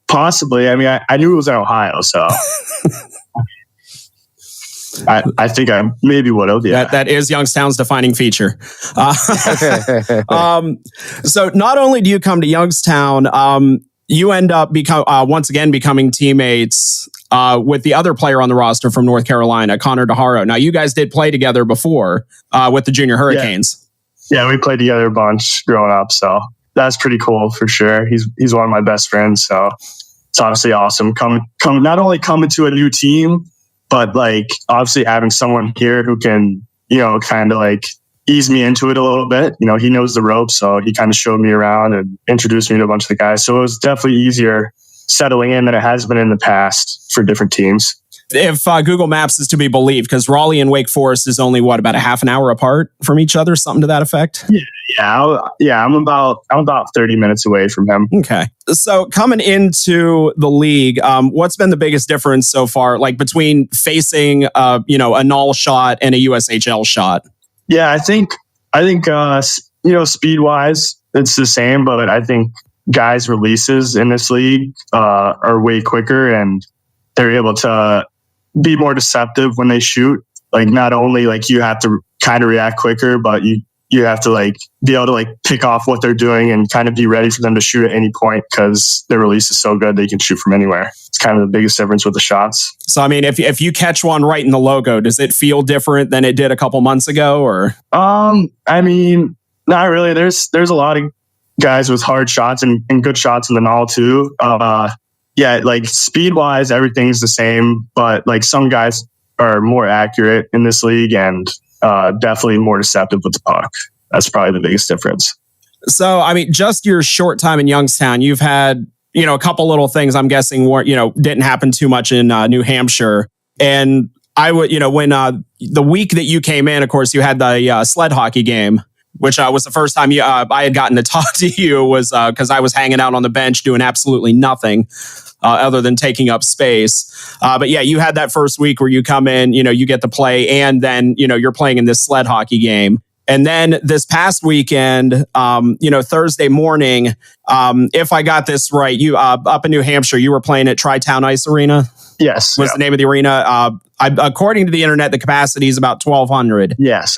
Possibly. I mean, I knew it was in Ohio, so I think I maybe would have. Yeah, that is Youngstown's defining feature. So not only do you come to Youngstown, you end up once again becoming teammates with the other player on the roster from North Carolina, Connor DeHaro. Now, you guys did play together before with the Junior Hurricanes. Yeah, we played together a bunch growing up, so that's pretty cool for sure. He's one of my best friends, so it's honestly awesome. Not only coming to a new team, but like obviously having someone here who can, kind of like ease me into it a little bit. He knows the ropes, so he kind of showed me around and introduced me to a bunch of the guys. So it was definitely easier settling in than it has been in the past for different teams. If Google Maps is to be believed, because Raleigh and Wake Forest is only about a half an hour apart from each other, something to that effect. Yeah. I'm about 30 minutes away from him. Okay. So coming into the league, what's been the biggest difference so far, like between facing a NAL shot and a USHL shot? Yeah, I think speed wise it's the same, but I think guys' releases in this league are way quicker, and they're able to be more deceptive when they shoot. Like not only like you have to kind of react quicker, but you have to like be able to like pick off what they're doing and kind of be ready for them to shoot at any point, because their release is so good they can shoot from anywhere. It's kind of the biggest difference with the shots. So I mean, if you catch one right in the logo, does it feel different than it did a couple months ago? Or I mean, not really. There's a lot of guys with hard shots and good shots in the NAL too. Yeah, like speed wise, everything's the same, but like some guys are more accurate in this league and definitely more deceptive with the puck. That's probably the biggest difference. So, I mean, just your short time in Youngstown, you've had, a couple little things I'm guessing didn't happen too much in New Hampshire. And I would, when the week that you came in, of course, you had the sled hockey game, which was the first time I had gotten to talk to you, was because I was hanging out on the bench doing absolutely nothing other than taking up space. But yeah, you had that first week where you come in, you get to play, and then, you're playing in this sled hockey game. And then this past weekend, Thursday morning, if I got this right, you up in New Hampshire, you were playing at Tri-Town Ice Arena. Yes. Was the name of the arena. According to the internet, the capacity is about 1,200. Yes.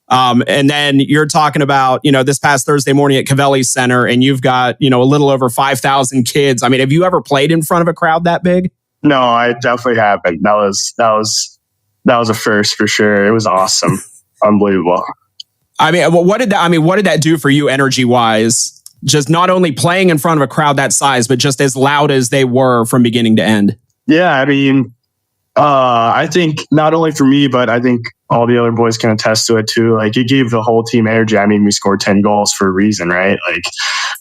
And then you're talking about, this past Thursday morning at Cavelli Center, and you've got, a little over 5,000 kids. I mean, have you ever played in front of a crowd that big? No, I definitely haven't. That was a first for sure. It was awesome. Unbelievable. I mean, what did that do for you energy wise? Just not only playing in front of a crowd that size, but just as loud as they were from beginning to end. Yeah, I mean, I think not only for me, but I think all the other boys can attest to it too. Like, it gave the whole team energy. I mean, we scored 10 goals for a reason, right? Like,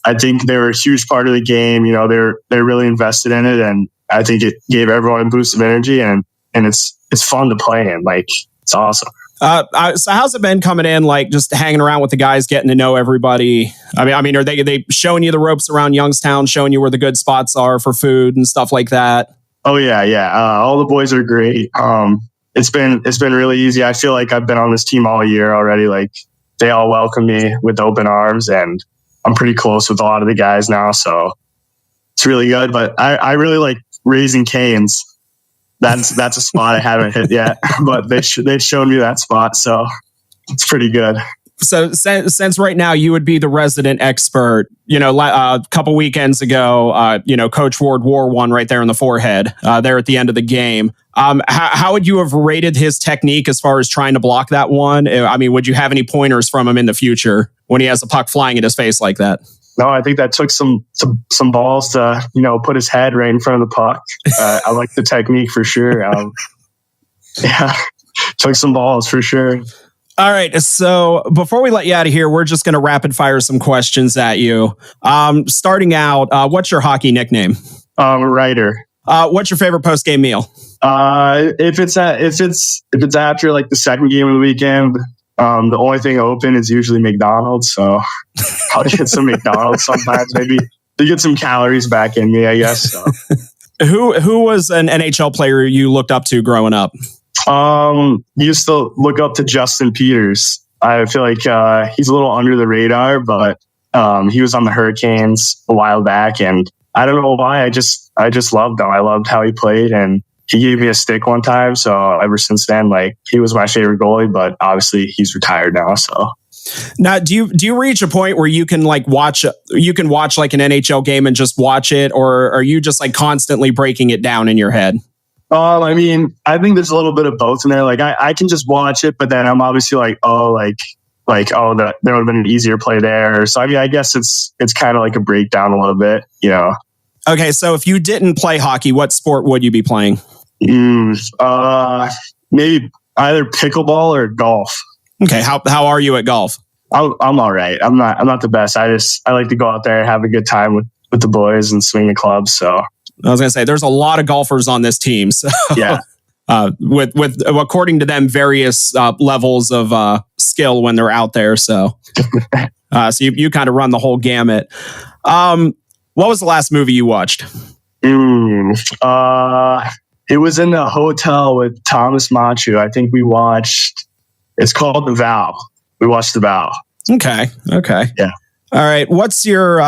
I think they were a huge part of the game. They're really invested in it, and I think it gave everyone a boost of energy, and it's fun to play in. Like, it's awesome. So how's it been coming in, like just hanging around with the guys, getting to know everybody? I mean, are they showing you the ropes around Youngstown, showing you where the good spots are for food and stuff like that? Oh yeah. All the boys are great. It's been really easy. I feel like I've been on this team all year already. Like, they all welcome me with open arms, and I'm pretty close with a lot of the guys now, so it's really good. But I really like Raising Cane's. That's a spot I haven't hit yet, but they've shown me that spot, so it's pretty good. So since right now you would be the resident expert, a couple weekends ago, Coach Ward wore one right there in the forehead there at the end of the game. How would you have rated his technique as far as trying to block that one? I mean, would you have any pointers from him in the future when he has the puck flying at his face like that? No, I think that took some balls to, put his head right in front of the puck. I like the technique for sure. Yeah, took some balls for sure. All right. So before we let you out of here, we're just going to rapid fire some questions at you. Starting out, what's your hockey nickname? Ryder. What's your favorite post game meal? If it's after like the second game of the weekend, the only thing open is usually McDonald's. So I'll get some McDonald's sometimes, maybe to get some calories back in me, I guess. So. Who was an NHL player you looked up to growing up? Used to look up to Justin Peters. I feel like he's a little under the radar, but he was on the Hurricanes a while back, and I don't know why. I just loved him. I loved how he played, and he gave me a stick one time. So ever since then, like, he was my favorite goalie. But obviously, he's retired now. So now, do you reach a point where you can watch like an NHL game and just watch it, or are you just like constantly breaking it down in your head? I mean, I think there's a little bit of both in there. Like, I can just watch it, but then I'm obviously like, there would have been an easier play there. So I mean, I guess it's kind of like a breakdown a little bit, you know. Okay, so if you didn't play hockey, what sport would you be playing? Maybe either pickleball or golf. Okay, how are you at golf? I'm all right. I'm not the best. I like to go out there and have a good time with the boys and swing the clubs. So I was going to say, there's a lot of golfers on this team. So yeah, with according to them, various levels of skill when they're out there. So so you kind of run the whole gamut. What was the last movie you watched? It was in the hotel with Thomas Machu. I think we watched. It's called The Vow. We watched The Vow. Okay. Yeah. All right. What's your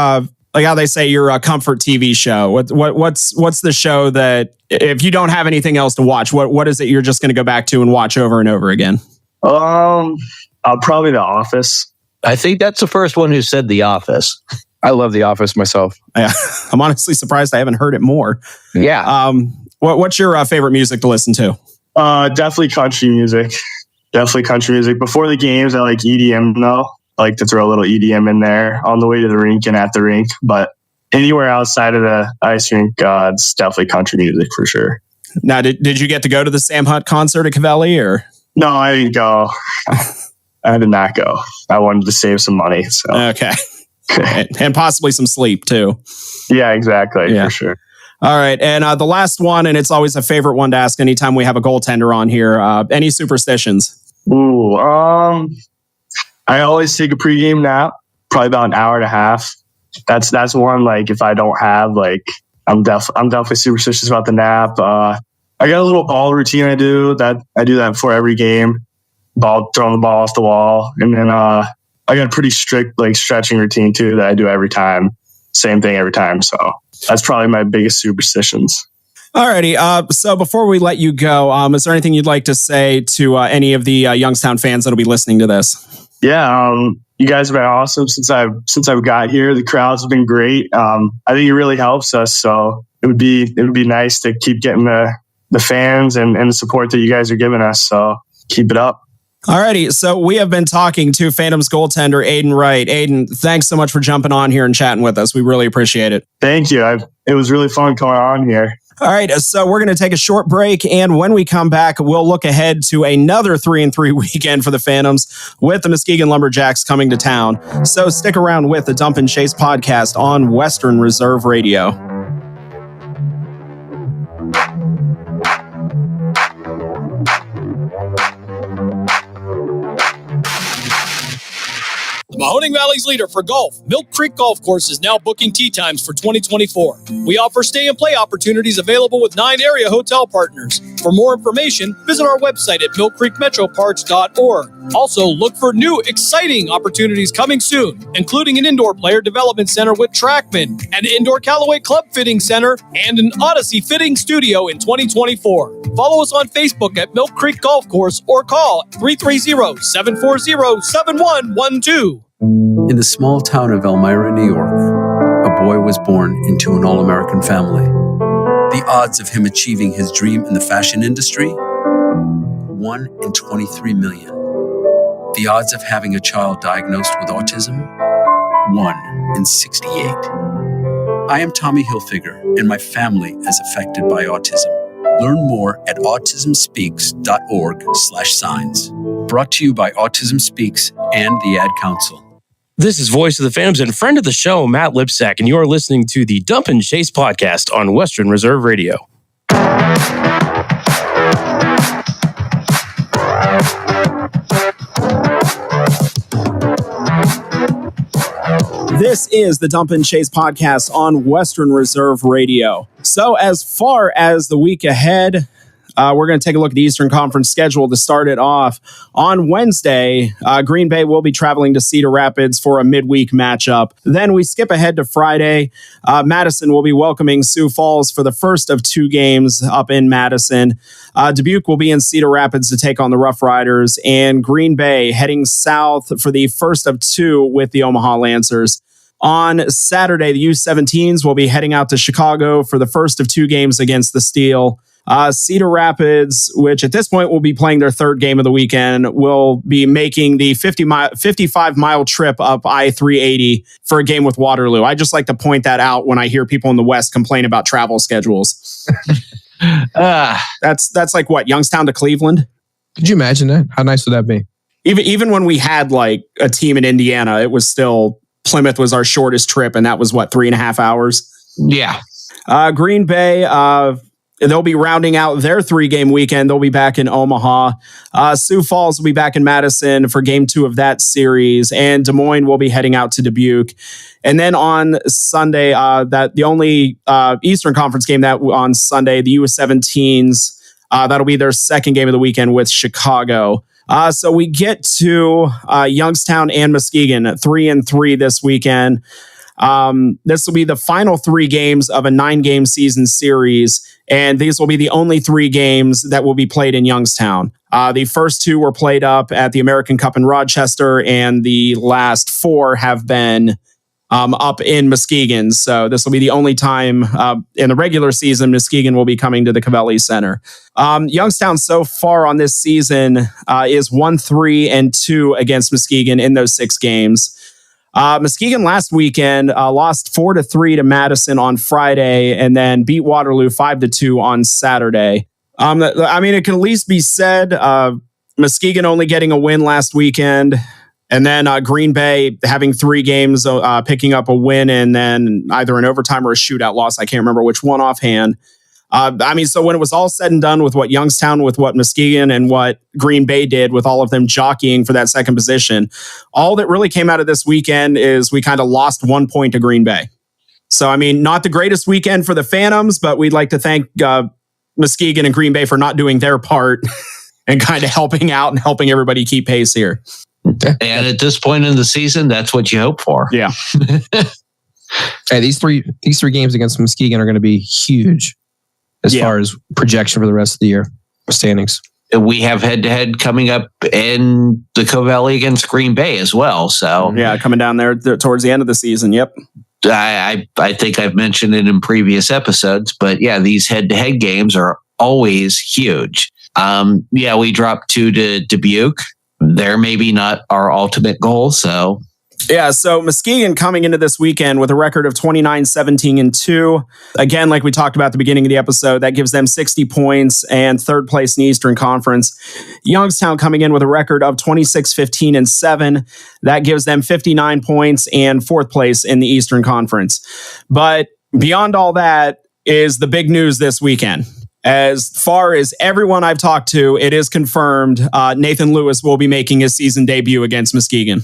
like how they say your comfort TV show? What's the show that if you don't have anything else to watch, what is it you're just going to go back to and watch over and over again? Probably The Office. I think that's the first one who said The Office. I love The Office myself. Yeah, I'm honestly surprised I haven't heard it more. Yeah. What's your favorite music to listen to? Definitely country music. Before the games, I like EDM though. I like to throw a little EDM in there on the way to the rink and at the rink. But anywhere outside of the ice rink, it's definitely country music for sure. Now, did you get to go to the Sam Hunt concert at Cavelli or? No, I didn't go. I did not go. I wanted to save some money. So. Okay. And possibly some sleep too. Yeah, exactly. Yeah. For sure. All right. And the last one, and it's always a favorite one to ask anytime we have a goaltender on here. Any superstitions? Ooh, I always take a pregame nap, probably about an hour and a half. That's one, like, if I don't have, like, I'm definitely superstitious about the nap. I got a little ball routine I do that before every game. Throwing the ball off the wall. And then I got a pretty strict, like, stretching routine too that I do every time. Same thing every time. So that's probably my biggest superstitions. Alrighty. So before we let you go, is there anything you'd like to say to any of the Youngstown fans that'll be listening to this? Yeah, you guys have been awesome since I've got here. The crowds have been great. I think it really helps us. So it would be nice to keep getting the fans and the support that you guys are giving us. So keep it up. Alrighty, so we have been talking to Phantoms goaltender Aiden Wright. Aiden, thanks so much for jumping on here and chatting with us. We really appreciate it. Thank you. It was really fun coming on here. All right, so we're going to take a short break, and when we come back, we'll look ahead to another 3-3 weekend for the Phantoms with the Muskegon Lumberjacks coming to town. So stick around with the Dump and Chase podcast on Western Reserve Radio. The Mahoning Valley's leader for golf, Milk Creek Golf Course, is now booking tee times for 2024. We offer stay and play opportunities available with 9 area hotel partners. For more information, visit our website at millcreekmetroparks.org. Also, look for new, exciting opportunities coming soon, including an indoor player development center with Trackman, an indoor Callaway Club fitting center, and an Odyssey fitting studio in 2024. Follow us on Facebook at Milk Creek Golf Course or call 330-740-7112. In the small town of Elmira, New York, a boy was born into an all-American family. The odds of him achieving his dream in the fashion industry? 1 in 23 million. The odds of having a child diagnosed with autism? 1 in 68. I am Tommy Hilfiger, and my family is affected by autism. Learn more at autismspeaks.org/signs. Brought to you by Autism Speaks and the Ad Council. This is Voice of the Phantoms and friend of the show, Matt Lipsack, and you are listening to the Dump and Chase podcast on Western Reserve Radio. This is the Dump and Chase podcast on Western Reserve Radio. So as far as the week ahead, we're going to take a look at the Eastern Conference schedule to start it off. On Wednesday, Green Bay will be traveling to Cedar Rapids for a midweek matchup. Then we skip ahead to Friday. Madison will be welcoming Sioux Falls for the first of 2 games up in Madison. Dubuque will be in Cedar Rapids to take on the Rough Riders, and Green Bay heading south for the first of 2 with the Omaha Lancers. On Saturday, the U17s will be heading out to Chicago for the first of 2 games against the Steel. Cedar Rapids, which at this point will be playing their 3rd game of the weekend, will be making the 55-mile trip up I-380 for a game with Waterloo. I just like to point that out when I hear people in the West complain about travel schedules. That's like what, Youngstown to Cleveland? Could you imagine that? How nice would that be? Even when we had like a team in Indiana, it was still, Plymouth was our shortest trip, and that was what, 3.5 hours? Yeah. Green Bay, they'll be rounding out their 3-game weekend. They'll be back in Omaha. Sioux Falls will be back in Madison for game 2 of that series. And Des Moines will be heading out to Dubuque. And then on Sunday, that the only Eastern Conference game that on Sunday, the U17s, that'll be their 2nd game of the weekend with Chicago. So we get to Youngstown and Muskegon at 3-3 this weekend. This will be the final 3 games of a 9-game season series, and these will be the only 3 games that will be played in Youngstown. The first 2 were played up at the American Cup in Rochester, and the last 4 have been up in Muskegon. So this will be the only time in the regular season Muskegon will be coming to the Covelli Center. Youngstown so far on this season is 1-3-2 against Muskegon in those 6 games. Muskegon last weekend lost 4-3 to Madison on Friday, and then beat Waterloo 5-2 on Saturday. I mean, it can at least be said Muskegon only getting a win last weekend, and then Green Bay having 3 games, picking up a win, and then either an overtime or a shootout loss. I can't remember which one offhand. I mean, so when it was all said and done with what Youngstown, with what Muskegon, and what Green Bay did with all of them jockeying for that 2nd position, all that really came out of this weekend is we kind of lost 1 point to Green Bay. So, I mean, not the greatest weekend for the Phantoms, but we'd like to thank Muskegon and Green Bay for not doing their part and kind of helping out and helping everybody keep pace here. And at this point in the season, that's what you hope for. Yeah. Hey, these three games against Muskegon are going to be huge as far as projection for the rest of the year standings. We have head-to-head coming up in the Covelli against Green Bay as well. So yeah, coming down there towards the end of the season. Yep. I think I've mentioned it in previous episodes, but yeah, these head-to-head games are always huge. Yeah, we dropped 2 to Dubuque. They're maybe not our ultimate goal, so... Yeah, so Muskegon coming into this weekend with a record of 29-17-2. Again, like we talked about at the beginning of the episode, that gives them 60 points and 3rd place in the Eastern Conference. Youngstown coming in with a record of 26-15-7. That gives them 59 points and 4th place in the Eastern Conference. But beyond all that is the big news this weekend. As far as everyone I've talked to, it is confirmed Nathan Lewis will be making his season debut against Muskegon.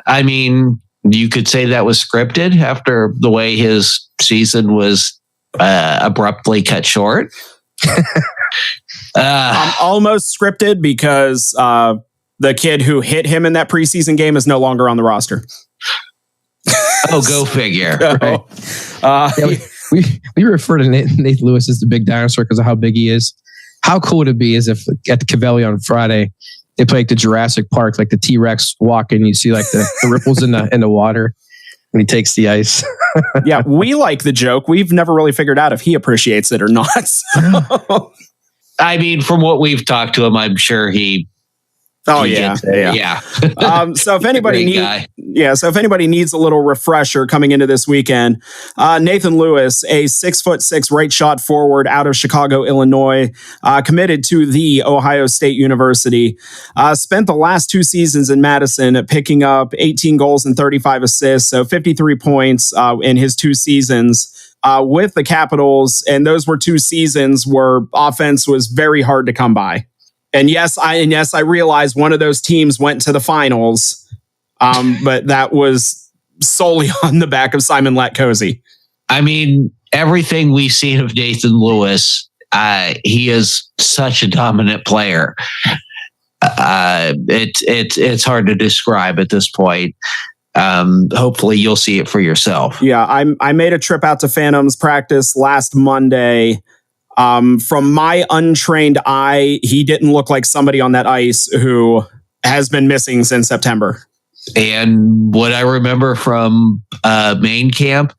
I mean, you could say that was scripted after the way his season was abruptly cut short. Almost scripted because the kid who hit him in that preseason game is no longer on the roster. Oh, go figure. Right. We refer to Nathan Lewis as the big dinosaur because of how big he is. How cool would it be is if at the Covelli on Friday, they play like the Jurassic Park, like the T-Rex walking, you see like the ripples in the water when he takes the ice. Yeah, we like the joke. We've never really figured out if he appreciates it or not. So. I mean, from what we've talked to him, I'm sure he Oh yeah. So if anybody needs a little refresher coming into this weekend, Nathan Lewis, a 6'6" right shot forward out of Chicago, Illinois, committed to the Ohio State University, spent the last 2 seasons in Madison picking up 18 goals and 35 assists, so 53 points in his 2 seasons. With the Capitals, and those were 2 seasons where offense was very hard to come by. And yes, I realize one of those teams went to the finals, but that was solely on the back of Simon Latkozy. I mean, everything we've seen of Nathan Lewis, he is such a dominant player. It's hard to describe at this point. Hopefully you'll see it for yourself. Yeah, I made a trip out to Phantoms practice last Monday. From my untrained eye, he didn't look like somebody on that ice who has been missing since September. And what I remember from main camp,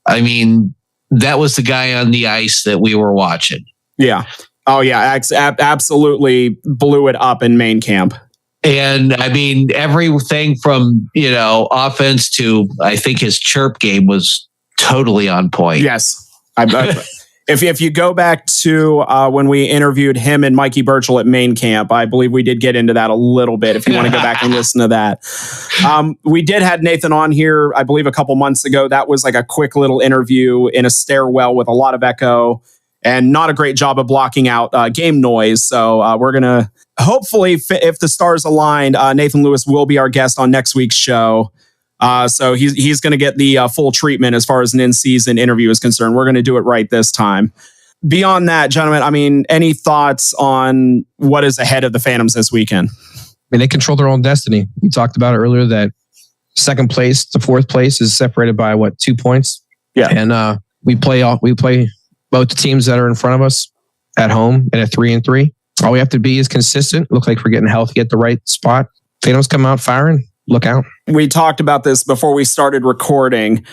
I mean, that was the guy on the ice that we were watching. Yeah. Oh, yeah. Absolutely blew it up in main camp. And I mean, everything from, offense to, I think his chirp game was totally on point. Yes. If you go back to when we interviewed him and Mikey Burchell at main camp, I believe we did get into that a little bit. If you want to go back and listen to that, we did have Nathan on here, I believe, a couple months ago. That was like a quick little interview in a stairwell with a lot of echo and not a great job of blocking out game noise. So we're gonna hopefully, if the stars aligned, Nathan Lewis will be our guest on next week's show. So he's going to get the full treatment as far as an in-season interview is concerned. We're going to do it right this time. Beyond that, gentlemen, I mean, any thoughts on what is ahead of the Phantoms this weekend? I mean, they control their own destiny. We talked about it earlier that 2nd place to 4th place is separated by 2 points. Yeah, and we play both the teams that are in front of us at home and at 3-3. All we have to be is consistent. Look like we're getting healthy at the right spot. Phantoms come out firing. Look out. We talked about this before we started recording.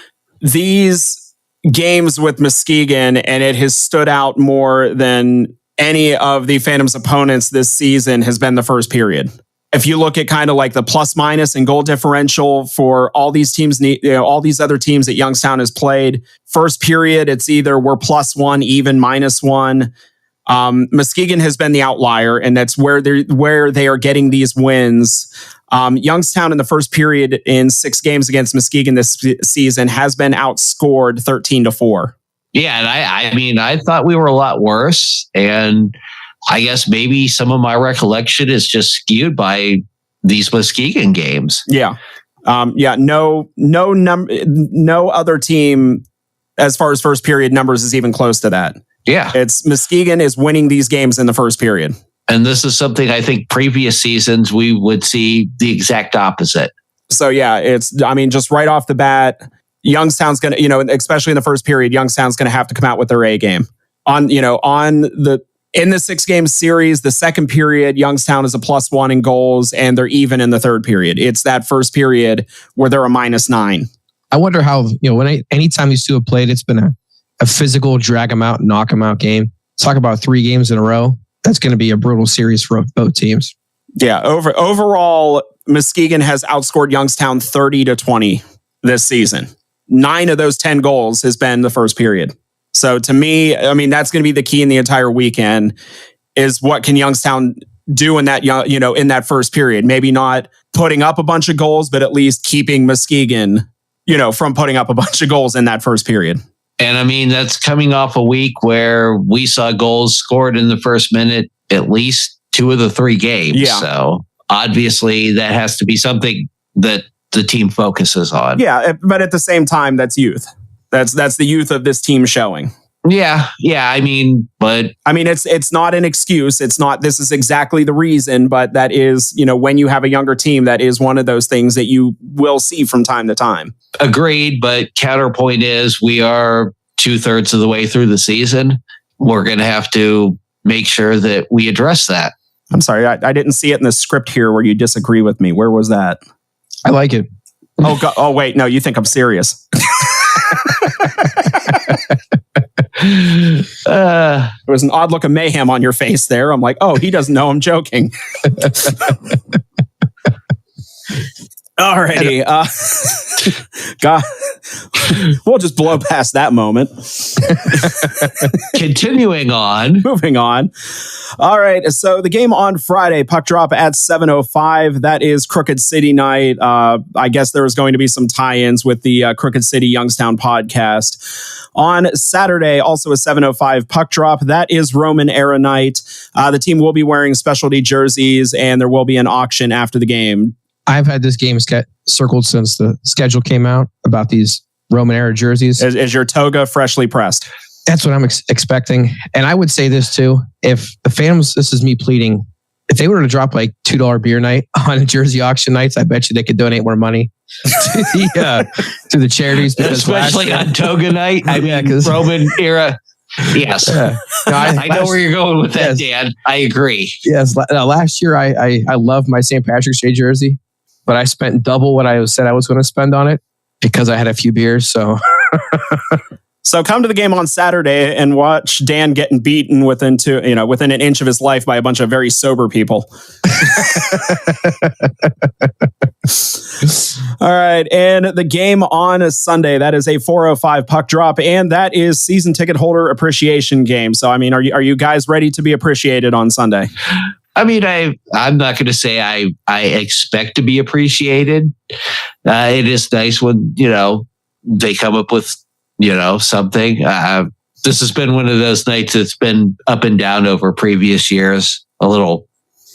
These games with Muskegon, and it has stood out more than any of the Phantoms' opponents this season, has been the first period. If you look at kind of like the plus minus and goal differential for all these teams, all these other teams that Youngstown has played, first period, it's either we're +1, even -1. Muskegon has been the outlier, and that's where they are getting these wins. Youngstown in the first period in 6 games against Muskegon this season has been outscored 13-4. Yeah, and I mean, I thought we were a lot worse, and I guess maybe some of my recollection is just skewed by these Muskegon games. Yeah, no other team as far as first period numbers is even close to that. Yeah, it's Muskegon is winning these games in the first period. And this is something I think previous seasons we would see the exact opposite. So yeah, just right off the bat, Youngstown's going to, especially in the first period, Youngstown's going to have to come out with their A game. In the 6-game series, the second period, Youngstown is a +1 in goals, and they're even in the third period. It's that first period where they're a -9. I wonder how, anytime these two have played, it's been a physical drag them out, knock them out game. Talk about 3 games in a row. That's going to be a brutal series for both teams. Yeah, overall, Muskegon has outscored Youngstown 30-20 this season. 9 of those 10 goals has been the first period. So to me, I mean, that's going to be the key in the entire weekend is what can Youngstown do in that, in that first period. Maybe not putting up a bunch of goals, but at least keeping Muskegon, from putting up a bunch of goals in that first period. And I mean, that's coming off a week where we saw goals scored in the first minute, at least 2 of the 3 games. Yeah. So obviously that has to be something that the team focuses on. Yeah. But at the same time, that's youth. That's the youth of this team showing. Yeah. I mean, it's not an excuse. It's not, this is exactly the reason, but that is, when you have a younger team, that is one of those things that you will see from time to time. Agreed. But counterpoint is we are 2/3 of the way through the season. We're going to have to make sure that we address that. I'm sorry. I didn't see it in the script here where you disagree with me. Where was that? I like it. Oh, God. Oh, wait. No, you think I'm serious. There was an odd look of mayhem on your face there. I'm like, oh, he doesn't know I'm joking. Alrighty. God, we'll just blow past that moment. Continuing on. Moving on. All right. So the game on Friday, puck drop at 7:05. That is Crooked City night. I guess there was going to be some tie-ins with the Crooked City Youngstown podcast. On Saturday, also a 7:05 puck drop. That is Roman era night. The team will be wearing specialty jerseys, and there will be an auction after the game. I've had this game circled since the schedule came out about these Roman era jerseys. Is your toga freshly pressed? That's what I'm expecting. And I would say this too. If the Phantoms, this is me pleading, if they were to drop like $2 beer night on a jersey auction nights, I bet you they could donate more money to the charities. Especially on toga night. I mean, Roman era. Yes. Yeah. No, I know where you're going with that, Dan. I agree. Yes. Last year, I loved my St. Patrick's Day jersey, but I spent double what I said I was going to spend on it because I had a few beers. So come to the game on Saturday and watch Dan getting beaten within an inch of his life by a bunch of very sober people. All right. And the game on Sunday, that is a 4:05 puck drop, and that is season ticket holder appreciation game. So, I mean, are you guys ready to be appreciated on Sunday? I mean, I'm not going to say I expect to be appreciated. It is nice when, they come up with, something. This has been one of those nights that's been up and down over previous years, a little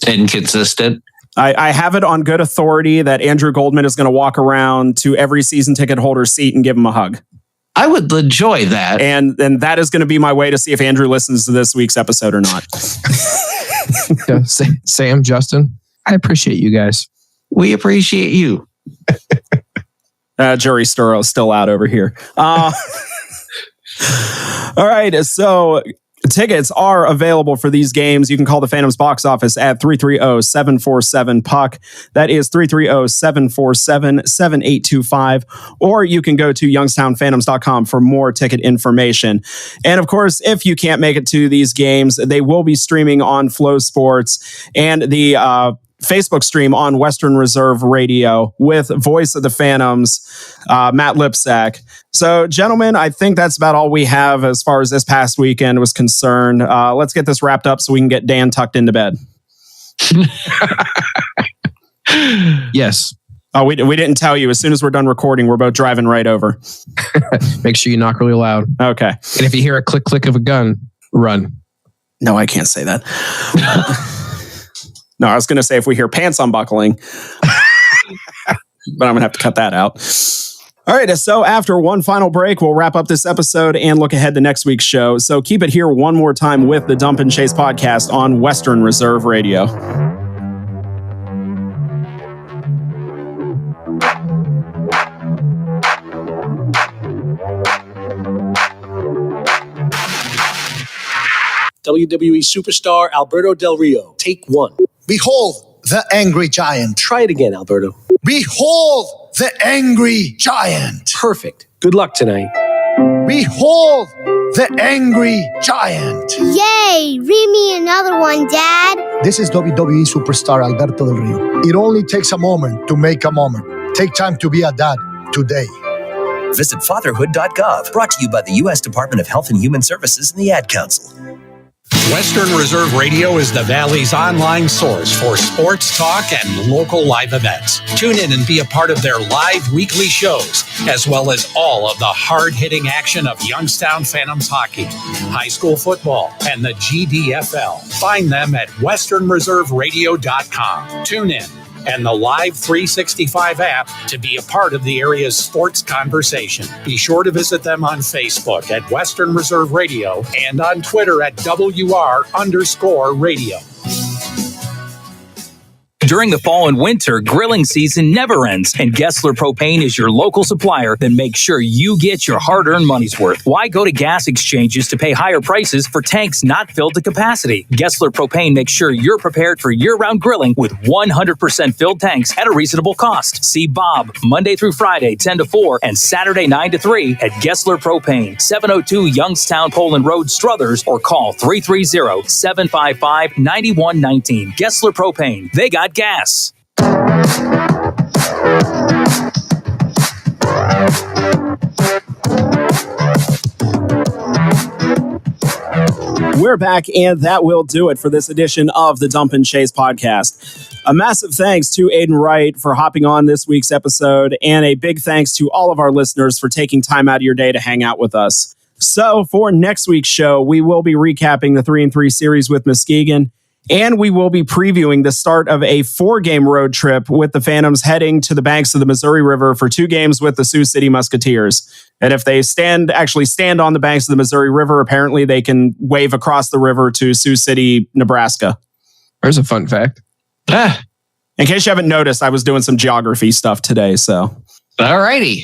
inconsistent. I have it on good authority that Andrew Goldman is going to walk around to every season ticket holder's seat and give him a hug. I would enjoy that. And that is going to be my way to see if Andrew listens to this week's episode or not. Sam, Justin, I appreciate you guys. We appreciate you. Jury Sturo still out over here. All right, so tickets are available for these games. You can call the Phantoms box office at 330-747-PUCK. That is 330-747-7825. Or you can go to youngstownphantoms.com for more ticket information. And of course, if you can't make it to these games, they will be streaming on Flow Sports and the Facebook stream on Western Reserve Radio with Voice of the Phantoms, Matt Lipsack. So, gentlemen, I think that's about all we have as far as this past weekend was concerned. Let's get this wrapped up so we can get Dan tucked into bed. Yes. Oh, we didn't tell you. As soon as we're done recording, we're both driving right over. Make sure you knock really loud. Okay. And if you hear a click of a gun, run. No, I can't say that. No, I was going to say if we hear pants unbuckling, but I'm going to have to cut that out. All right, so after one final break, we'll wrap up this episode and look ahead to next week's show. So keep it here one more time with the Dump and Chase podcast on Western Reserve Radio. WWE superstar Alberto Del Rio. Take one. Behold the angry giant. Try it again, Alberto. Behold the angry giant. Perfect. Good luck tonight. Behold the angry giant. Yay! Read me another one, Dad. This is WWE superstar Alberto Del Rio. It only takes a moment to make a moment. Take time to be a dad today. Visit fatherhood.gov. Brought to you by the U.S. Department of Health and Human Services and the Ad Council. Western Reserve Radio is the Valley's online source for sports talk and local live events. Tune in and be a part of their live weekly shows, as well as all of the hard-hitting action of Youngstown Phantoms hockey, high school football, and the GDFL. Find them at westernreserveradio.com. Tune in and the Live 365 app to be a part of the area's sports conversation. Be sure to visit them on Facebook at Western Reserve Radio and on Twitter at WR_radio. During the fall and winter, grilling season never ends, and Gessler Propane is your local supplier that makes sure you get your hard-earned money's worth. Why go to gas exchanges to pay higher prices for tanks not filled to capacity? Gessler Propane makes sure you're prepared for year-round grilling with 100% filled tanks at a reasonable cost. See Bob Monday through Friday, 10 to 4, and Saturday, 9 to 3 at Gessler Propane, 702 Youngstown Poland Road, Struthers, or call 330-755-9119. Gessler Propane. They got gas. We're back, and that will do it for this edition of the Dump and Chase podcast. A massive thanks to Aiden Wright for hopping on this week's episode, and a big thanks to all of our listeners for taking time out of your day to hang out with us. So for next week's show, we will be recapping the 3-3 series with Muskegon, and we will be previewing the start of a 4-game road trip with the Phantoms heading to the banks of the Missouri River for 2 games with the Sioux City Musketeers. And if they actually stand on the banks of the Missouri River, apparently they can wave across the river to Sioux City, Nebraska. There's a fun fact. In case you haven't noticed, I was doing some geography stuff today. So, alrighty.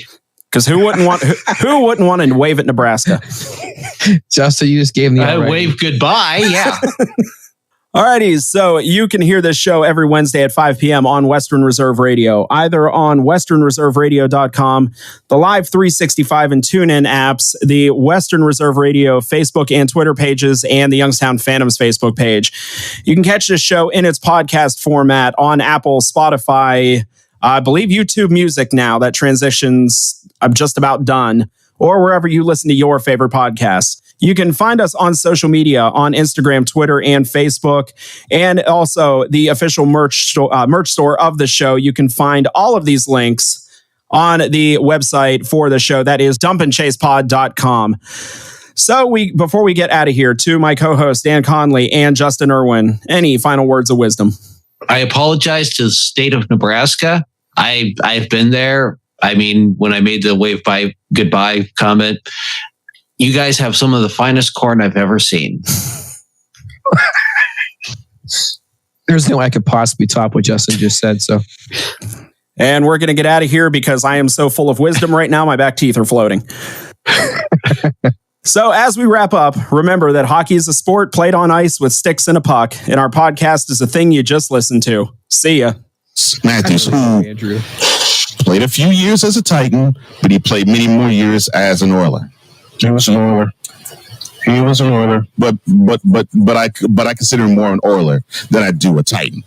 Because who wouldn't want to wave at Nebraska? Justin, you just gave me a wave goodbye. Yeah. Alrighty, so you can hear this show every Wednesday at 5 p.m. on Western Reserve Radio, either on westernreserveradio.com, the Live 365 and TuneIn apps, the Western Reserve Radio Facebook and Twitter pages, and the Youngstown Phantoms Facebook page. You can catch this show in its podcast format on Apple, Spotify, I believe YouTube Music now. That transition's just about done, or wherever you listen to your favorite podcasts. You can find us on social media on Instagram, Twitter, and Facebook, and also the official merch store of the show. You can find all of these links on the website for the show. That is dumpandchasepod.com. So before we get out of here, to my co-hosts Dan Conley and Justin Irwin, any final words of wisdom? I apologize to the state of Nebraska. I've been there. I mean, when I made the wave bye goodbye comment, you guys have some of the finest corn I've ever seen. There's no way I could possibly top what Justin just said. So, and we're going to get out of here because I am so full of wisdom right now. My back teeth are floating. So as we wrap up, remember that hockey is a sport played on ice with sticks and a puck, and our podcast is a thing you just listen to. See ya. Matthews, who played a few years as a Titan, but he played many more years as an Oiler. He was an Oiler. But I consider him more an Oiler than I do a Titan.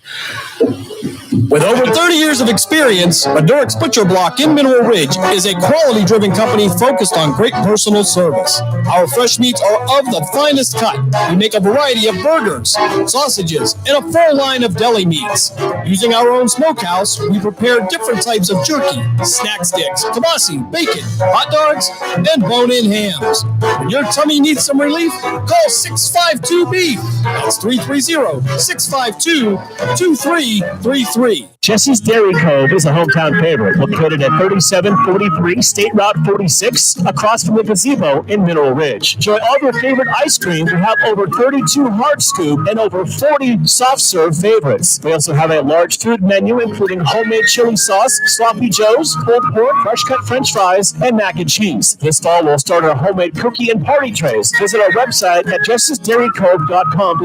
With over 30 years of experience, Madurix Butcher Block in Mineral Ridge is a quality-driven company focused on great personal service. Our fresh meats are of the finest cut. We make a variety of burgers, sausages, and a full line of deli meats. Using our own smokehouse, we prepare different types of jerky, snack sticks, kibasi, bacon, hot dogs, and bone-in hams. When your tummy needs some relief, call 652-BEEF. That's 330-652-2333. Jesse's Dairy Cove is a hometown favorite, located at 3743 State Route 46, across from the gazebo in Mineral Ridge. Enjoy all your favorite ice cream. We have over 32 hard scoop and over 40 soft serve favorites. We also have a large food menu, including homemade chili sauce, sloppy joes, pulled pork, fresh cut French fries, and mac and cheese. This fall, we'll start our homemade cookie and party trays. Visit our website at justicedairycove.com.